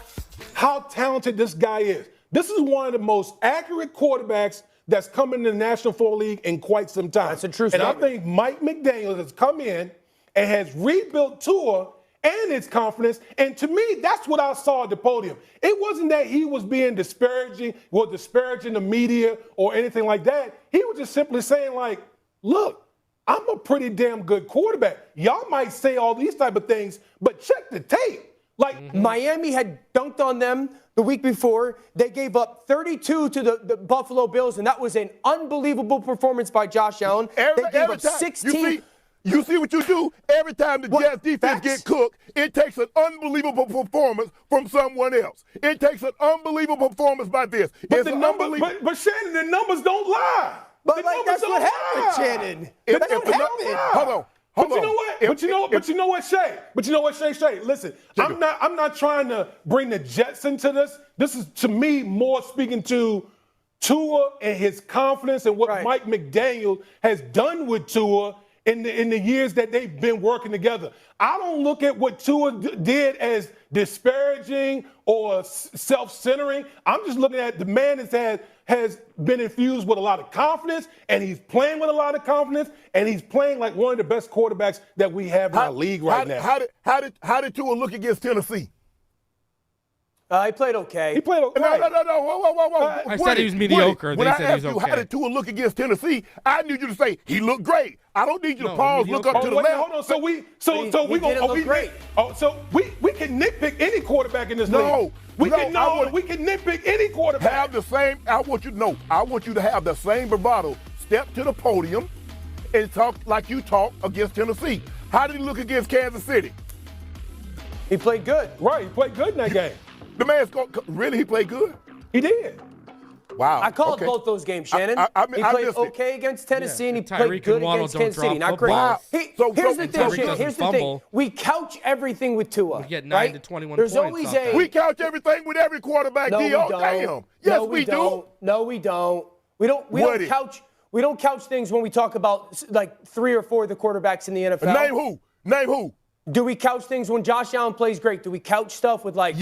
Speaker 6: how talented this guy is. This is one of the most accurate quarterbacks that's come into the National Football League in quite some time.
Speaker 5: That's a true
Speaker 6: And I
Speaker 5: statement.
Speaker 6: think Mike McDaniels has come in and has rebuilt Tua and his confidence. And to me, that's what I saw at the podium. It wasn't that he was being disparaging the media or anything like that. He was just simply saying, like, look, I'm a pretty damn good quarterback. Y'all might say all these type of things, but check the tape. Like,
Speaker 5: Miami had dunked on them the week before. They gave up 32 to the Buffalo Bills, and that was an unbelievable performance by Josh Allen. They gave up 16.
Speaker 4: You see what you do? Every time the Jets defense get cooked, it takes an unbelievable performance from someone else. It takes an unbelievable performance by this.
Speaker 6: but Shannon, the numbers don't lie.
Speaker 5: But
Speaker 6: The
Speaker 5: like,
Speaker 6: numbers
Speaker 5: that's
Speaker 6: don't
Speaker 5: what
Speaker 6: lie.
Speaker 5: happened, Shannon.
Speaker 4: If-
Speaker 5: That's
Speaker 4: if
Speaker 5: what
Speaker 4: the nu-
Speaker 5: happened.
Speaker 4: Hold on.
Speaker 6: But you know what, Shay? But you know what, Shay? Listen, I'm not trying to bring the Jets into this. This is, to me, more speaking to Tua and his confidence and what Mike McDaniel has done with Tua in the years that they've been working together. I don't look at what Tua did as disparaging or self-centering. I'm just looking at the man that has been infused with a lot of confidence, and he's playing with a lot of confidence, and he's playing like one of the best quarterbacks that we have in our league right now.
Speaker 4: How did Tua look against Tennessee?
Speaker 5: He played okay.
Speaker 6: He played okay.
Speaker 4: No. Whoa.
Speaker 1: I said he was mediocre.
Speaker 4: When
Speaker 1: They
Speaker 4: I
Speaker 1: said he was
Speaker 4: asked you
Speaker 1: okay.
Speaker 4: how did Tua look against Tennessee, I need you to say he looked great. I don't need you to pause, look up to the left.
Speaker 6: Hold on. So we
Speaker 5: didn't look great.
Speaker 6: So we can nitpick any quarterback in this league. We can nitpick any quarterback.
Speaker 4: Have the same. I want you to have the same bravado. Step to the podium and talk like you talk against Tennessee. How did he look against Kansas City?
Speaker 5: He played good.
Speaker 6: Right, he played good in that game.
Speaker 4: The man's really he played good.
Speaker 6: He did.
Speaker 4: Wow.
Speaker 5: I called both those games, Shannon.
Speaker 4: I
Speaker 5: he played
Speaker 4: missed it.
Speaker 5: okay against Tennessee, and he
Speaker 1: Tyreek
Speaker 5: played good
Speaker 1: and Waddle
Speaker 5: against
Speaker 1: don't
Speaker 5: Kansas City.
Speaker 1: drop
Speaker 5: Not great.
Speaker 1: footballs.
Speaker 5: Here's the thing,
Speaker 1: Tyreek
Speaker 5: Shannon.
Speaker 1: doesn't
Speaker 5: Here's the thing.
Speaker 1: fumble.
Speaker 5: We couch everything with Tua.
Speaker 1: We get 9
Speaker 5: right?
Speaker 1: to 21
Speaker 5: There's
Speaker 1: points
Speaker 5: always
Speaker 1: off that.
Speaker 4: We couch everything with every quarterback.
Speaker 5: No, we
Speaker 4: D.O.
Speaker 5: don't.
Speaker 4: Damn. Yes,
Speaker 5: No,
Speaker 4: we do.
Speaker 5: don't. No, we don't. We don't
Speaker 4: Woody.
Speaker 5: couch. We don't couch things when we talk about like 3 or 4 of the quarterbacks in the NFL.
Speaker 4: Name who?
Speaker 5: Do we couch things when Josh Allen plays great? Do we couch stuff with like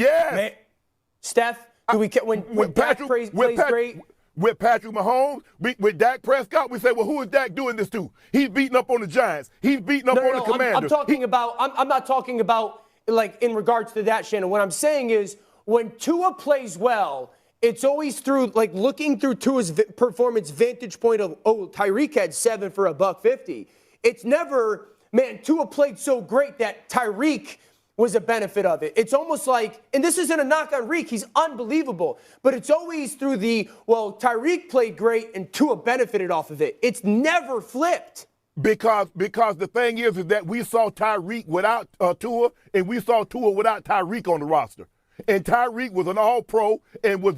Speaker 5: Steph? Do we when Dak plays great?
Speaker 4: With Patrick Mahomes, with Dak Prescott, we say, well, who is Dak doing this to? He's beating up on the Giants. He's beating up on the Commanders.
Speaker 5: I'm talking about. I'm not talking about like in regards to that, Shannon. What I'm saying is when Tua plays well, it's always through like looking through Tua's performance vantage point of Tyreek had 7 for $150. It's never, man, Tua played so great that Tyreek was a benefit of it. It's almost like, and this isn't a knock on Reek, he's unbelievable, but it's always through Tyreek played great and Tua benefited off of it. It's never flipped.
Speaker 4: Because the thing is that we saw Tyreek without Tua, and we saw Tua without Tyreek on the roster. and Tyreek was an All-Pro and was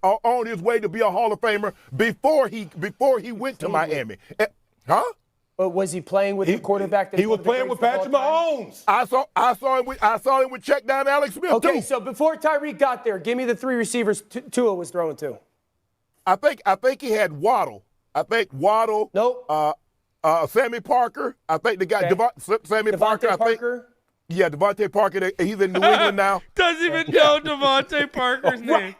Speaker 4: on his way to be a Hall of Famer before he went to Miami. Huh?
Speaker 5: But was he playing with the quarterback?
Speaker 6: He was playing with Patrick Mahomes.
Speaker 4: I saw him with check down Alex Smith
Speaker 5: Okay,
Speaker 4: too.
Speaker 5: so before Tyreek got there, give me the 3 receivers Tua was throwing to.
Speaker 4: I think he had Waddle.
Speaker 5: Nope.
Speaker 4: Sammy Parker. I think the guy Sammy Parker. Devontae Parker. He's in New England now.
Speaker 1: Doesn't even know Devontae Parker's name.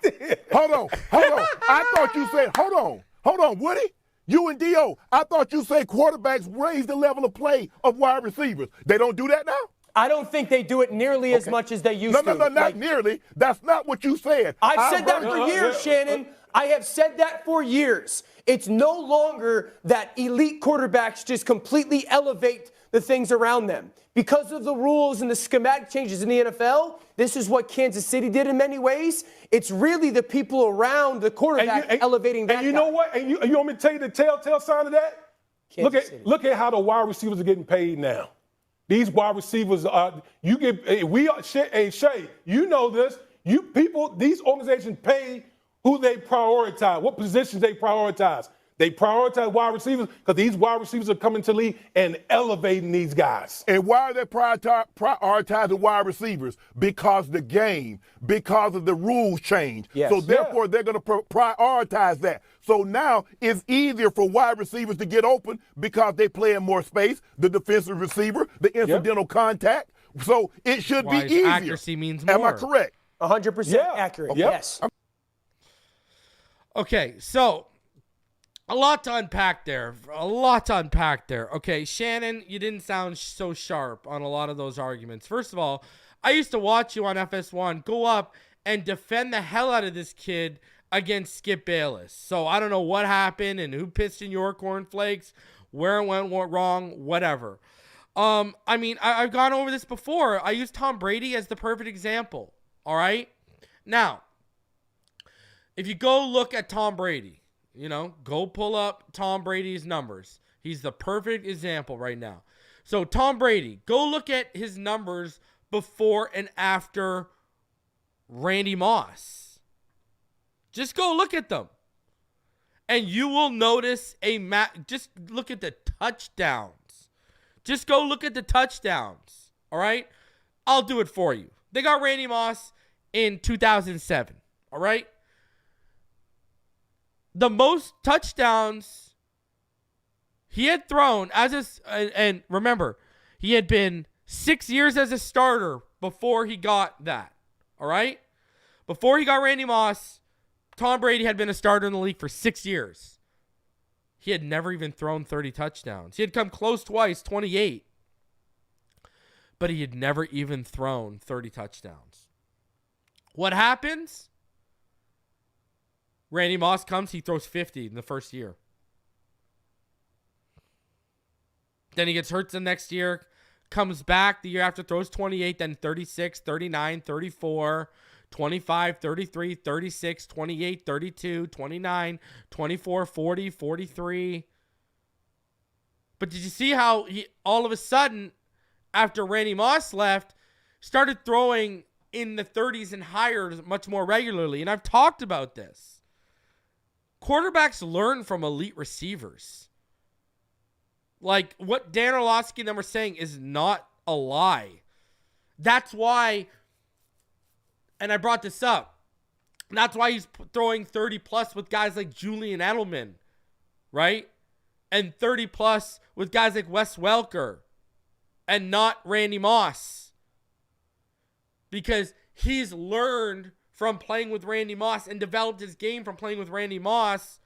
Speaker 4: Hold on. I thought you said hold on, Woody. You and D.O., I thought you said quarterbacks raise the level of play of wide receivers. They don't do that now?
Speaker 5: I don't think they do it nearly as much as they used to.
Speaker 4: No, not nearly. That's not what you said.
Speaker 5: I've said that for years, Shannon. I have said that for years. It's no longer that elite quarterbacks just completely elevate the things around them. Because of the rules and the schematic changes in the NFL, this is what Kansas City did in many ways. It's really the people around the quarterback elevating that.
Speaker 6: And you know what? And you want me to tell you the telltale sign of that? Look at how the wide receivers are getting paid now. These wide receivers Shay, you know this. These organizations pay who they prioritize, what positions they prioritize. They prioritize wide receivers because these wide receivers are coming to the league and elevating these guys.
Speaker 4: And why are they prioritizing wide receivers? Because of the rules change.
Speaker 5: Yes.
Speaker 4: So therefore, they're going to prioritize that. So now it's easier for wide receivers to get open because they play in more space, the defensive receiver, the incidental contact. So it should be easier.
Speaker 1: Accuracy means more.
Speaker 4: Am I correct?
Speaker 5: 100% accurate, yes.
Speaker 1: Okay, so a lot to unpack there. Okay, Shannon, you didn't sound so sharp on a lot of those arguments. First of all, I used to watch you on FS1 go up and defend the hell out of this kid against Skip Bayless. So I don't know what happened and who pissed in your cornflakes, where it went wrong, whatever. I've gone over this before. I used Tom Brady as the perfect example. All right? Now, if you go look at Tom Brady, go pull up Tom Brady's numbers. He's the perfect example right now. So Tom Brady, go look at his numbers before and after Randy Moss. Just go look at them. And you will notice just look at the touchdowns. Just go look at the touchdowns. All right? I'll do it for you. They got Randy Moss in 2007. All right? The most touchdowns he had thrown and remember, he had been 6 years as a starter before he got that. All right? Before he got Randy Moss, Tom Brady had been a starter in the league for 6 years. He had never even thrown 30 touchdowns. He had come close twice, 28. But he had never even thrown 30 touchdowns. What happens? Randy Moss comes, he throws 50 in the first year. Then he gets hurt the next year, comes back the year after, throws 28, then 36, 39, 34, 25, 33, 36, 28, 32, 29, 24, 40, 43. But did you see how he all of a sudden, after Randy Moss left, started throwing in the 30s and higher much more regularly? And I've talked about this. Quarterbacks learn from elite receivers. Like what Dan Orlovsky and them are saying is not a lie. That's why, and I brought this up, that's why he's throwing 30 plus with guys like Julian Edelman, right? And 30 plus with guys like Wes Welker and not Randy Moss. Because he's learned from playing with Randy Moss and developed his game from playing with Randy Moss,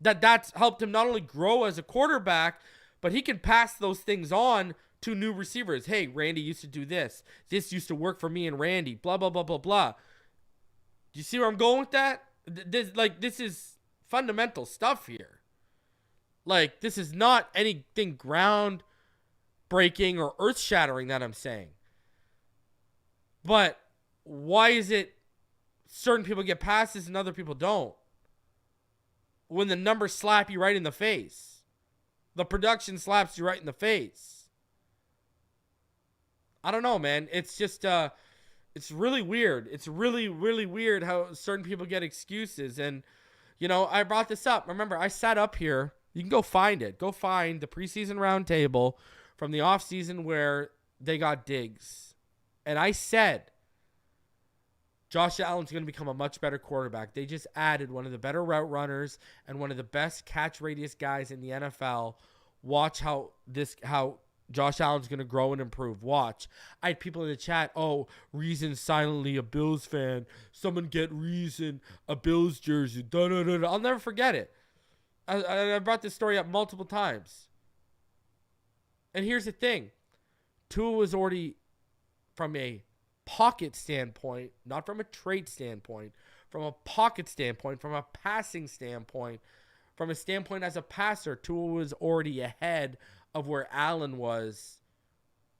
Speaker 1: that's helped him not only grow as a quarterback, but he can pass those things on to new receivers. Hey, Randy used to do this. This used to work for me and Randy, blah, blah, blah, blah, blah. Do you see where I'm going with that? This is fundamental stuff here. Like, this is not anything ground-breaking or earth-shattering that I'm saying. But why is it certain people get passes and other people don't? When the numbers slap you right in the face. The production slaps you right in the face. I don't know, man. It's just, It's really weird. It's really, really weird how certain people get excuses. And, you know, I brought this up. Remember, I sat up here. You can go find it. Go find the preseason roundtable from the offseason where they got Diggs. And I said, Josh Allen's going to become a much better quarterback. They just added one of the better route runners and one of the best catch radius guys in the NFL. Watch how Josh Allen's going to grow and improve. Watch. I had people in the chat, oh, Reason silently a Bills fan. Someone get Reason a Bills jersey. Da-da-da-da. I'll never forget it. I brought this story up multiple times. And here's the thing. Tua was already, from a pocket standpoint, not from a trade standpoint, from a pocket standpoint, from a passing standpoint, from a standpoint as a passer, Tua was already ahead of where Allen was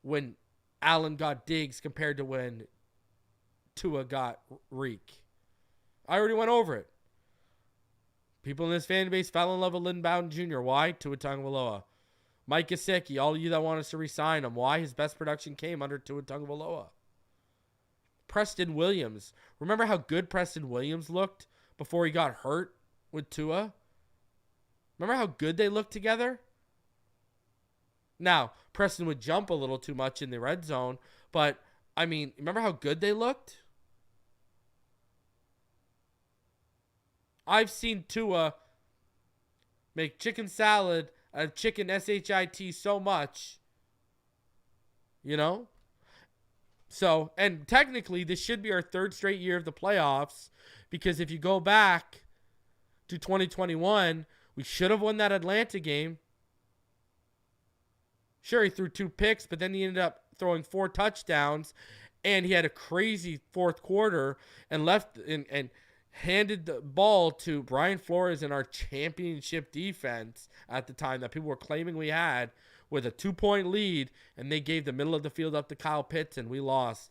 Speaker 1: when Allen got Diggs compared to when Tua got Reek. I already went over it. People in this fan base fell in love with Lynn Bowden Jr. Why? Tua Tagovailoa. Mike Gesicki, all of you that want us to re-sign him. Why? His best production came under Tua Tagovailoa. Preston Williams. Remember how good Preston Williams looked before he got hurt with Tua? Remember how good they looked together? Now, Preston would jump a little too much in the red zone, but, I mean, remember how good they looked? I've seen Tua make chicken salad out of chicken S-H-I-T so much, you know? So, and technically, this should be our third straight year of the playoffs, because if you go back to 2021, we should have won that Atlanta game. Sure, he threw 2 picks, but then he ended up throwing 4 touchdowns, and he had a crazy fourth quarter and handed the ball to Brian Flores in our championship defense at the time that people were claiming we had with a 2-point lead, and they gave the middle of the field up to Kyle Pitts, and we lost.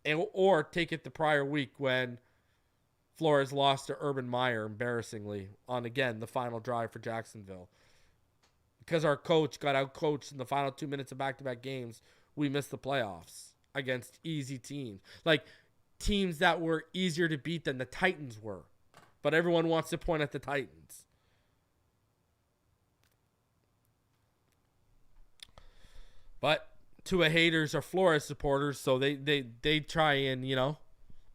Speaker 1: Or take it the prior week when Flores lost to Urban Meyer embarrassingly on, again, the final drive for Jacksonville. Because our coach got out-coached in the final 2 minutes of back-to-back games, we missed the playoffs against easy teams. Like, teams that were easier to beat than the Titans were. But everyone wants to point at the Titans. But Tua haters are Flores supporters, so they try and, you know,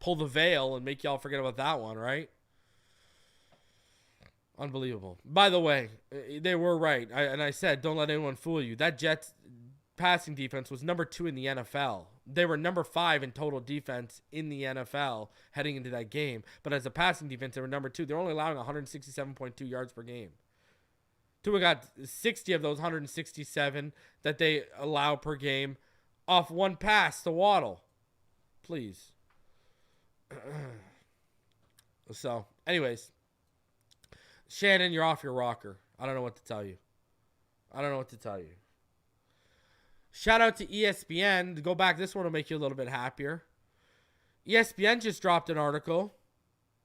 Speaker 1: pull the veil and make y'all forget about that one, right? Unbelievable. By the way, they were right. I said, don't let anyone fool you. That Jets passing defense was number 2 in the NFL. They were number 5 in total defense in the NFL heading into that game. But as a passing defense, they were number 2. They're only allowing 167.2 yards per game. Tua got 60 of those 167 that they allow per game off one pass to Waddle. Please. So, anyways. Shannon, you're off your rocker. I don't know what to tell you. Shout out to ESPN. To go back, this one will make you a little bit happier. ESPN just dropped an article,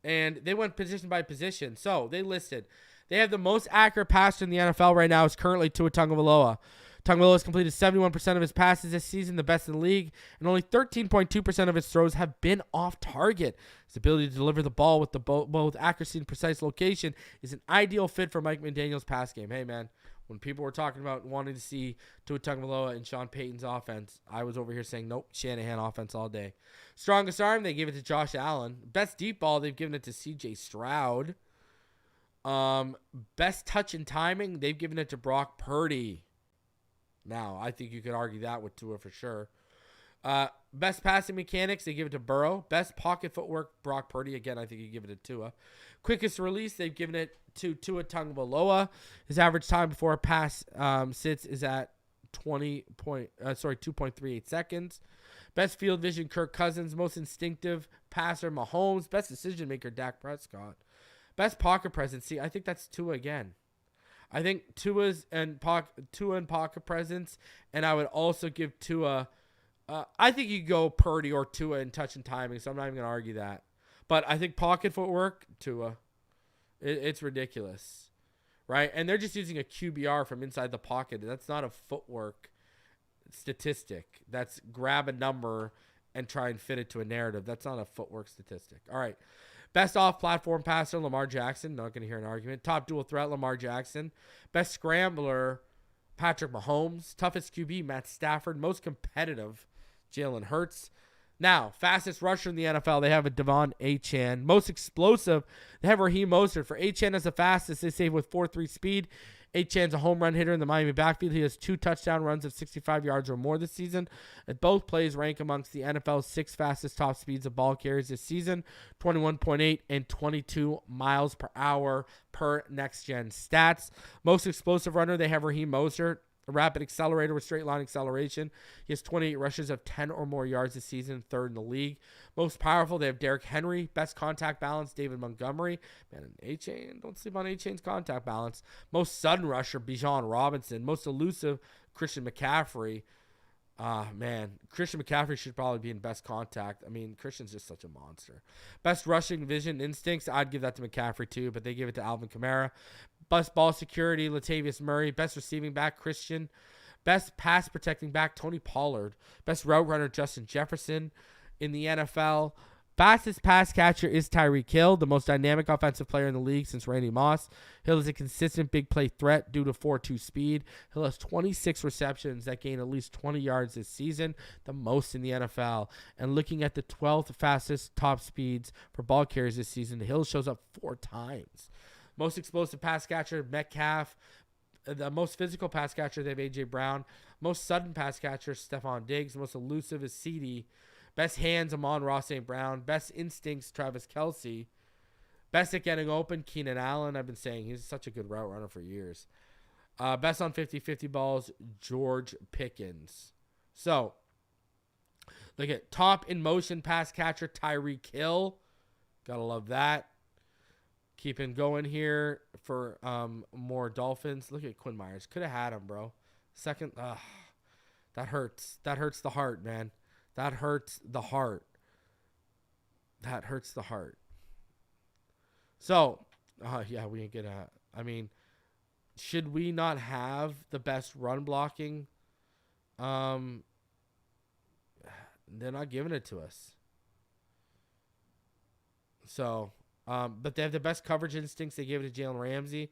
Speaker 1: and they went position by position. So they listed, they have the most accurate passer in the NFL right now is currently Tua Tagovailoa. Tagovailoa has completed 71% of his passes this season, the best in the league, and only 13.2% of his throws have been off target. His ability to deliver the ball with the both accuracy and precise location is an ideal fit for Mike McDaniel's pass game. Hey, man, when people were talking about wanting to see Tua Tagovailoa and Sean Payton's offense, I was over here saying, nope, Shanahan offense all day. Strongest arm, they gave it to Josh Allen. Best deep ball, they've given it to C.J. Stroud. Best touch and timing, they've given it to Brock Purdy. Now, I think you could argue that with Tua for sure. Best passing mechanics, they give it to Burrow. Best pocket footwork, Brock Purdy. Again, I think you give it to Tua. Quickest release, they've given it to Tua Tagovailoa. His average time before a pass sits is at 2.38 seconds. Best field vision, Kirk Cousins. Most instinctive passer, Mahomes. Best decision maker, Dak Prescott. Best pocket presence, see, I think that's Tua again. I think Tua and pocket presence, and I would also give Tua. I think you could go Purdy or Tua in touch and timing, so I'm not even going to argue that. But I think pocket footwork, Tua. It's ridiculous, right? And they're just using a QBR from inside the pocket. That's not a footwork statistic. That's grab a number and try and fit it to a narrative. That's not a footwork statistic. All right. Best off-platform passer, Lamar Jackson. Not going to hear an argument. Top dual threat, Lamar Jackson. Best scrambler, Patrick Mahomes. Toughest QB, Matt Stafford. Most competitive, Jalen Hurts. Now, fastest rusher in the NFL, they have a Devon Achane. Most explosive, they have Raheem Mostert. For Achane as the fastest, they say with 4.3 speed. Achane's a home run hitter in the Miami backfield. He has 2 touchdown runs of 65 yards or more this season. And both plays rank amongst the NFL's 6 fastest top speeds of ball carriers this season, 21.8 and 22 miles per hour per next-gen stats. Most explosive runner, they have Raheem Mostert, a rapid accelerator with straight line acceleration. He has 28 rushes of 10 or more yards this season, 3rd in the league. Most powerful, they have Derrick Henry. Best contact balance, David Montgomery. Man, Achane, don't sleep on Achane's contact balance. Most sudden rusher, Bijan Robinson. Most elusive, Christian McCaffrey. Christian McCaffrey should probably be in best contact. I mean, Christian's just such a monster. Best rushing vision instincts, I'd give that to McCaffrey too, but they give it to Alvin Kamara. Best ball security, Latavius Murray. Best receiving back, Christian. Best pass protecting back, Tony Pollard. Best route runner, Justin Jefferson in the NFL. Fastest pass catcher is Tyreek Hill, the most dynamic offensive player in the league since Randy Moss. Hill is a consistent big play threat due to 4.2 speed. Hill has 26 receptions that gain at least 20 yards this season, the most in the NFL. And looking at the 12th fastest top speeds for ball carriers this season, Hill shows up 4 times. Most explosive pass catcher, Metcalf. The most physical pass catcher, they have A.J. Brown. Most sudden pass catcher, Stephon Diggs. Most elusive is CeeDee. Best hands, Amon-Ra St. Brown. Best instincts, Travis Kelce. Best at getting open, Keenan Allen. I've been saying he's such a good route runner for years. Best on 50-50 balls, George Pickens. So, look at top in motion pass catcher, Tyreek Hill. Gotta love that. Keeping going here for more Dolphins. Look at Quinn Myers. Could have had him, bro. Second, that hurts. That hurts the heart, man. That hurts the heart. That hurts the heart. So, yeah, we ain't gonna. I mean, should we not have the best run blocking? They're not giving it to us. So, but they have the best coverage instincts. They gave it to Jalen Ramsey.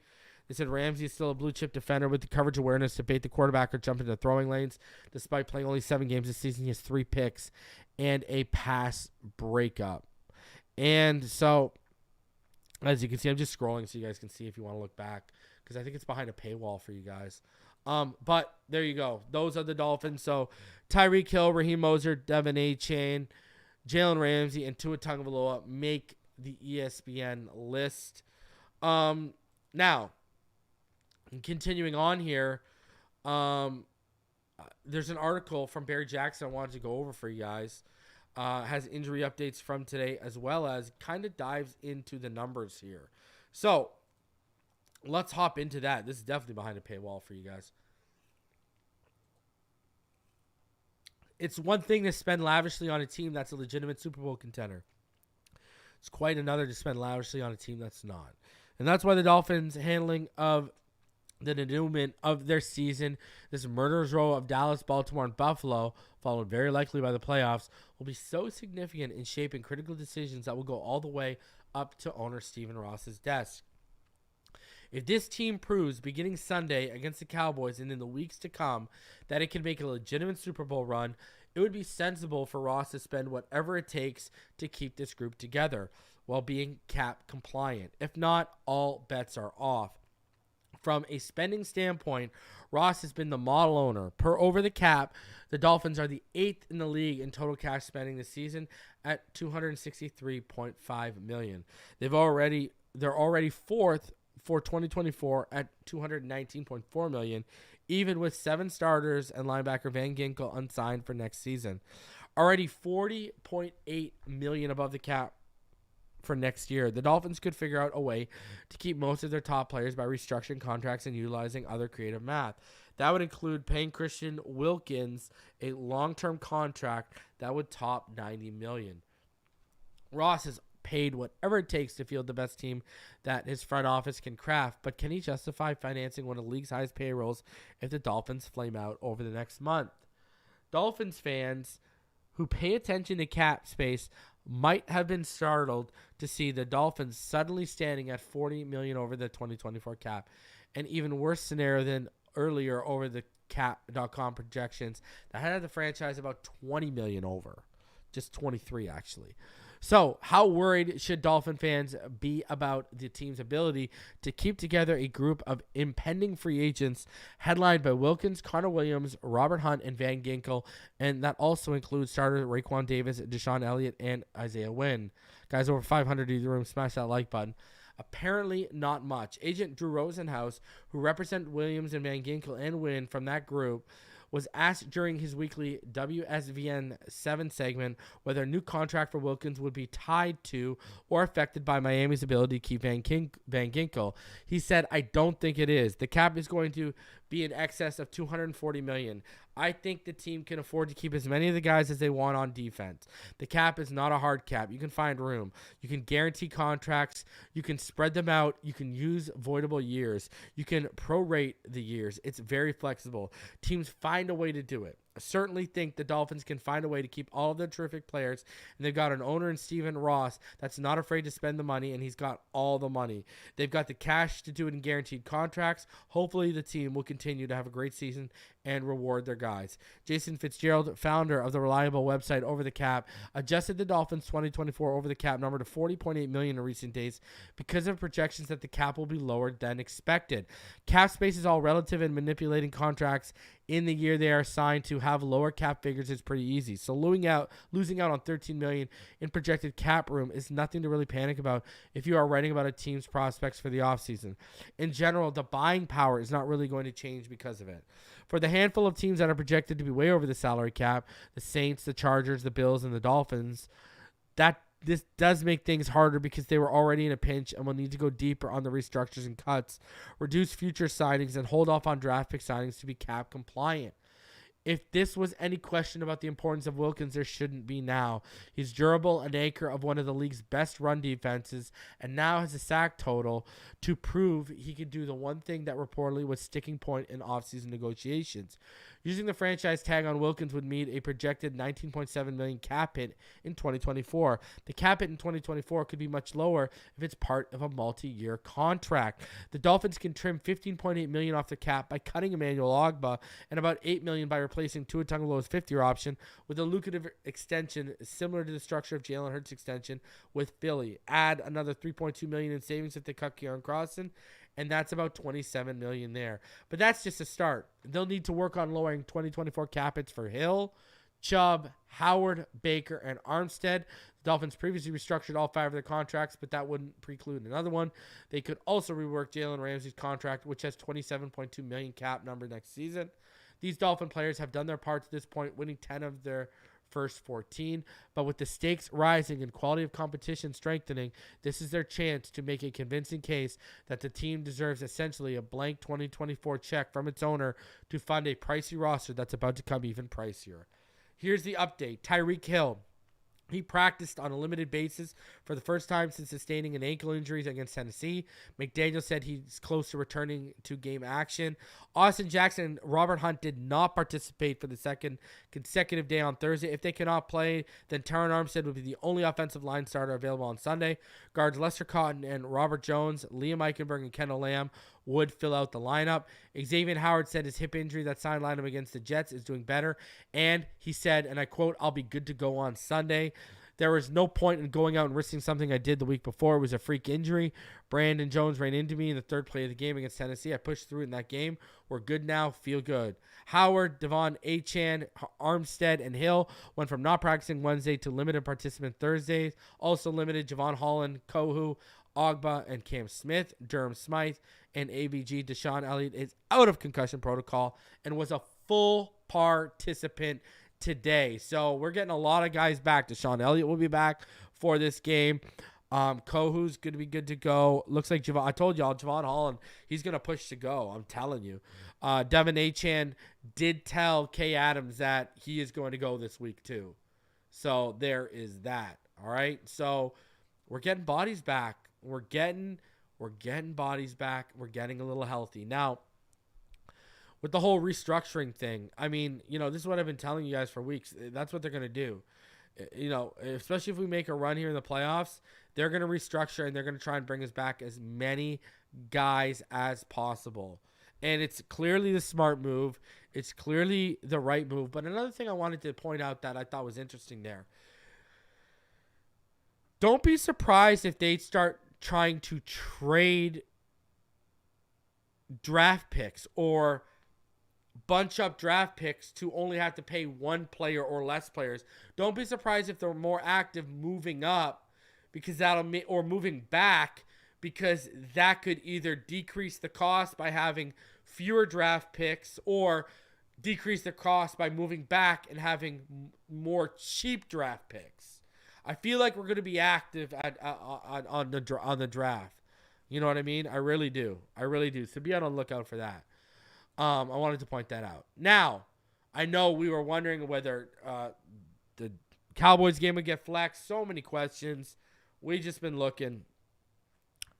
Speaker 1: They said Ramsey is still a blue chip defender with the coverage awareness to bait the quarterback or jump into throwing lanes. Despite playing only 7 games this season, he has 3 picks and a pass breakup. And so, as you can see, I'm just scrolling so you guys can see if you want to look back, because I think it's behind a paywall for you guys. But there you go. Those are the Dolphins. So Tyreek Hill, Raheem Mostert, Devon Achane, Jalen Ramsey, and Tua Tagovailoa make the ESPN list. Now, continuing on here, there's an article from Barry Jackson I wanted to go over for you guys. Has injury updates from today, as well as kind of dives into the numbers here. So let's hop into that. This is definitely behind a paywall for you guys. It's one thing to spend lavishly on a team that's a legitimate Super Bowl contender. It's quite another to spend lavishly on a team that's not. And that's why the Dolphins' handling of the denouement of their season, this murderer's row of Dallas, Baltimore, and Buffalo, followed very likely by the playoffs, will be so significant in shaping critical decisions that will go all the way up to owner Stephen Ross's desk. If this team proves beginning Sunday against the Cowboys and in the weeks to come that it can make a legitimate Super Bowl run, it would be sensible for Ross to spend whatever it takes to keep this group together while being cap compliant. If not, all bets are off. From a spending standpoint, Ross has been the model owner. Per over the cap, the Dolphins are the 8th in the league in total cash spending this season at $263.5 million. They're already 4th for 2024 at $219.4 million, even with 7 starters and linebacker Van Ginkel unsigned for next season. Already $40.8 million above the cap for next year. The Dolphins could figure out a way to keep most of their top players by restructuring contracts and utilizing other creative math. That would include paying Christian Wilkins a long-term contract that would top $90 million. Ross has paid whatever it takes to field the best team that his front office can craft, but can he justify financing one of the league's highest payrolls if the Dolphins flame out over the next month? Dolphins fans who pay attention to cap space might have been startled to see the Dolphins suddenly standing at $40 million over the 2024 cap. An even worse scenario than earlier over the cap.com projections that had the franchise about $20 million over. Just 23 actually. So, how worried should Dolphin fans be about the team's ability to keep together a group of impending free agents headlined by Wilkins, Connor Williams, Robert Hunt, and Van Ginkel, and that also includes starters Raekwon Davis, Deshaun Elliott, and Isaiah Wynn. Guys over 500 in the room, smash that like button. Apparently not much. Agent Drew Rosenhaus, who represent Williams and Van Ginkel and Wynn from that group, was asked during his weekly WSVN 7 segment whether a new contract for Wilkins would be tied to or affected by Miami's ability to keep Van Ginkel. He said, "I don't think it is. The cap is going to be in excess of $240 million. I think the team can afford to keep as many of the guys as they want on defense. The cap is not a hard cap. You can find room. You can guarantee contracts. You can spread them out. You can use voidable years. You can prorate the years. It's very flexible. Teams find a way to do it. I certainly think the Dolphins can find a way to keep all of their terrific players, and they've got an owner in Stephen Ross that's not afraid to spend the money, and he's got all the money. They've got the cash to do it in guaranteed contracts. Hopefully the team will continue to have a great season and reward their guys." Jason Fitzgerald, founder of the reliable website Over the Cap, adjusted the Dolphins' 2024 over the cap number to $40.8 million in recent days because of projections that the cap will be lower than expected. Cap space is all relative, and manipulating contracts in the year they are signed to have lower cap figures is pretty easy. So losing out on $13 million in projected cap room is nothing to really panic about if you are writing about a team's prospects for the offseason. In general, the buying power is not really going to change because of it. For the handful of teams that are projected to be way over the salary cap, the Saints, the Chargers, the Bills, and the Dolphins, this does make things harder because they were already in a pinch and will need to go deeper on the restructures and cuts, reduce future signings, and hold off on draft pick signings to be cap compliant. If this was any question about the importance of Wilkins, there shouldn't be now. He's durable, an anchor of one of the league's best run defenses, and now has a sack total to prove he could do the one thing that reportedly was sticking point in offseason negotiations. Using the franchise tag on Wilkins would mean a projected $19.7 million cap hit in 2024. The cap hit in 2024 could be much lower if it's part of a multi-year contract. The Dolphins can trim $15.8 million off the cap by cutting Emmanuel Ogbah and about $8 million by replacing Tua Tagovailoa's fifth-year option with a lucrative extension similar to the structure of Jalen Hurts' extension with Philly. Add another $3.2 million in savings if they cut Kieran Crossan, and that's about $27 million there. But that's just a start. They'll need to work on lowering 2024 cap hits for Hill, Chubb, Howard, Baker, and Armstead. The Dolphins previously restructured all 5 of their contracts, but that wouldn't preclude another one. They could also rework Jalen Ramsey's contract, which has $27.2 million cap number next season. These Dolphin players have done their part to this point, winning 10 of their first 14, but with the stakes rising and quality of competition strengthening, this is their chance to make a convincing case that the team deserves essentially a blank 2024 check from its owner to fund a pricey roster that's about to come even pricier. Here's the update. Tyreek Hill. He practiced on a limited basis for the first time since sustaining an ankle injury against Tennessee. McDaniel said he's close to returning to game action. Austin Jackson and Robert Hunt did not participate for the second consecutive day on Thursday. If they cannot play, then Terron Armstead would be the only offensive line starter available on Sunday. Guards Lester Cotton and Robert Jones, Liam Eichenberg, and Kendall Lamb would fill out the lineup. Xavier Howard said his hip injury that sidelined him against the Jets is doing better. And he said, and I quote, "I'll be good to go on Sunday. There was no point in going out and risking something I did the week before. It was a freak injury. Brandon Jones ran into me in the third play of the game against Tennessee. I pushed through in that game. We're good now. Feel good." Howard, Devon Achane, Armstead, and Hill went from not practicing Wednesday to limited participant Thursdays. Also limited Javon Holland, Kohu, Ogbah, and Cam Smith. Durham Smythe and AVG Deshaun Elliott is out of concussion protocol and was a full participant today. So we're getting a lot of guys back. Deshaun Elliott will be back for this game. Kohu's going to be good to go. Looks like I told y'all, Javon Holland, he's going to push to go. I'm telling you. Devon Achane did tell Kay Adams that he is going to go this week too. So there is that. All right. So we're getting bodies back. We're getting bodies back. We're getting a little healthy. Now, with the whole restructuring thing. I mean, this is what I've been telling you guys for weeks. That's what they're going to do. Especially if we make a run here in the playoffs, they're going to restructure and they're going to try and bring us back as many guys as possible. And it's clearly the smart move. It's clearly the right move. But another thing I wanted to point out that I thought was interesting there. Don't be surprised if they start trying to trade draft picks or bunch up draft picks to only have to pay one player or less players. Don't be surprised if they're more active moving up because or moving back, because that could either decrease the cost by having fewer draft picks or decrease the cost by moving back and having more cheap draft picks. I feel like we're going to be active on the draft. You know what I mean? I really do. So be on the lookout for that. I wanted to point that out. Now, I know we were wondering whether the Cowboys game would get flexed. So many questions. We just been looking.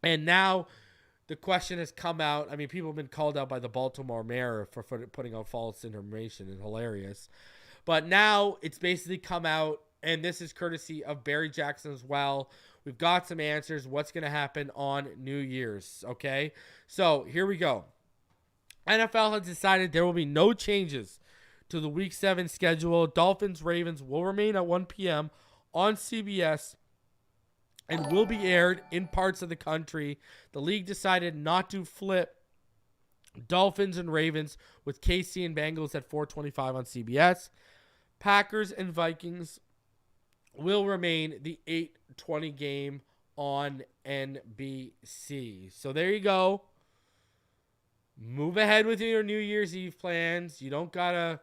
Speaker 1: And now the question has come out. I mean, people have been called out by the Baltimore Mirror for putting out false information. It's hilarious. But now it's basically come out, and this is courtesy of Barry Jackson as well. We've got some answers. What's going to happen on New Year's, okay? So here we go. NFL has decided there will be no changes to the Week 7 schedule. Dolphins-Ravens will remain at 1 p.m. on CBS and will be aired in parts of the country. The league decided not to flip Dolphins and Ravens with KC and Bengals at 4:25 on CBS. Packers and Vikings will remain the 8:20 game on NBC. So there you go. Move ahead with your New Year's Eve plans. You don't gotta,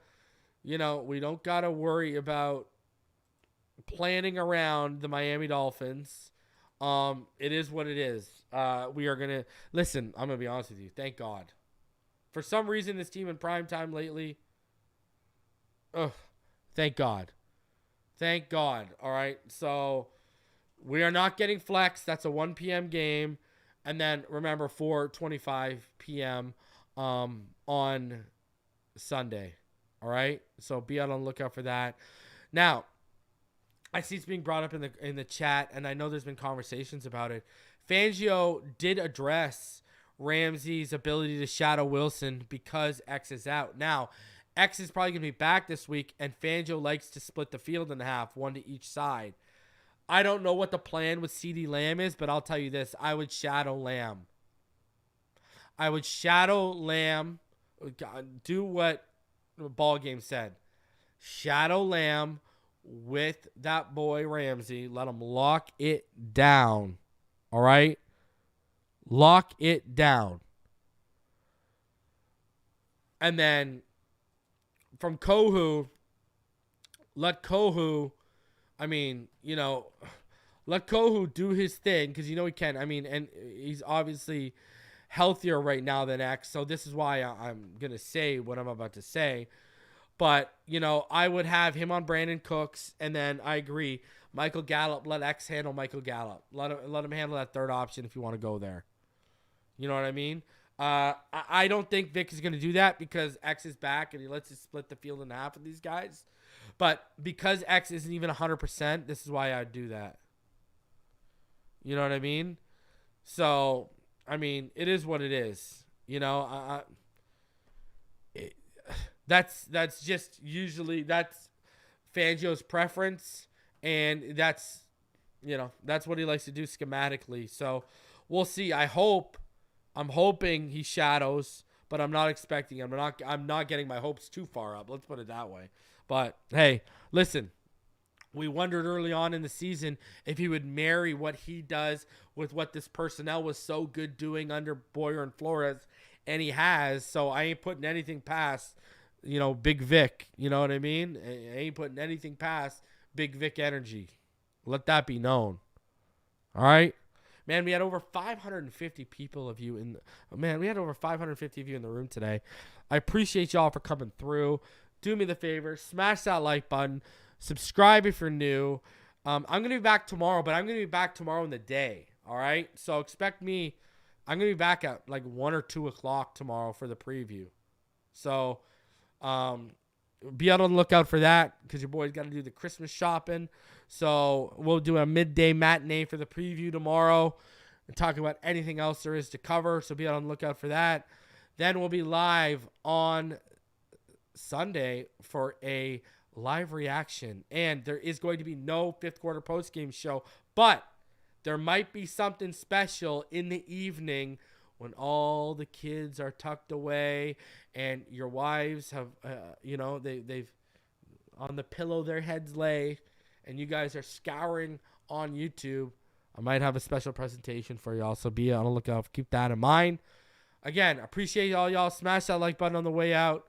Speaker 1: we don't gotta worry about planning around the Miami Dolphins. It is what it is. We are gonna listen. I'm gonna be honest with you. Thank God. For some reason, this team in primetime lately. Thank God. Thank God. All right. So we are not getting flex. That's a 1 p.m. game. And then remember 4:25 p.m. On Sunday. All right. So be on the lookout for that. Now, I see it's being brought up in the chat, and I know there's been conversations about it. Fangio did address Ramsey's ability to shadow Wilson because X is out. Now, X is probably going to be back this week, and Fangio likes to split the field in half, one to each side. I don't know what the plan with CeeDee Lamb is, but I'll tell you this. I would shadow Lamb. Do what the ball game said. Shadow Lamb with that boy Ramsey. Let him lock it down. All right? Lock it down. And then from Kohu, let Kohu do his thing because he can. And he's obviously healthier right now than X. So this is why I'm going to say what I'm about to say. But, I would have him on Brandon Cooks. And then I agree. Michael Gallup, let X handle Michael Gallup. Let him handle that third option if you want to go there. You know what I mean? I don't think Vic is going to do that because X is back and he lets us split the field in half with these guys. But because X isn't even 100%, this is why I'd do that. You know what I mean? So, it is what it is. That's just usually that's Fangio's preference, and that's what he likes to do schematically. So we'll see. I'm hoping he shadows, but I'm not expecting. I'm not getting my hopes too far up. Let's put it that way. But hey, listen. We wondered early on in the season if he would marry what he does with what this personnel was so good doing under Boyer and Flores, and he has. So I ain't putting anything past, Big Vic. You know what I mean? I ain't putting anything past Big Vic energy. Let that be known. All right? Man, we had over 550 people of you in we had over 550 of you in the room today. I appreciate y'all for coming through. Do me the favor, smash that like button. Subscribe if you're new. I'm going to be back tomorrow, but I'm going to be back tomorrow in the day. All right? So expect me. I'm going to be back at like 1 or 2 o'clock tomorrow for the preview. So be out on the lookout for that because your boy's got to do the Christmas shopping. So we'll do a midday matinee for the preview tomorrow and talk about anything else there is to cover. So be out on the lookout for that. Then we'll be live on Sunday for a live reaction. And there is going to be no fifth quarter post-game show, but there might be something special in the evening when all the kids are tucked away and your wives have, they've on the pillow their heads lay and you guys are scouring on YouTube. I might have a special presentation for y'all, so be on the lookout. Keep that in mind. Again, appreciate all y'all. Smash that like button on the way out.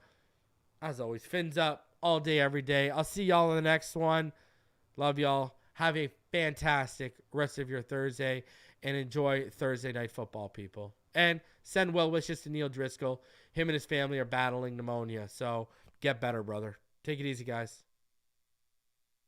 Speaker 1: As always, fins up all day, every day. I'll see y'all in the next one. Love y'all. Have a fantastic rest of your Thursday and enjoy Thursday night football, people. And send well wishes to Neil Driscoll. Him and his family are battling pneumonia, so get better, brother. Take it easy, guys.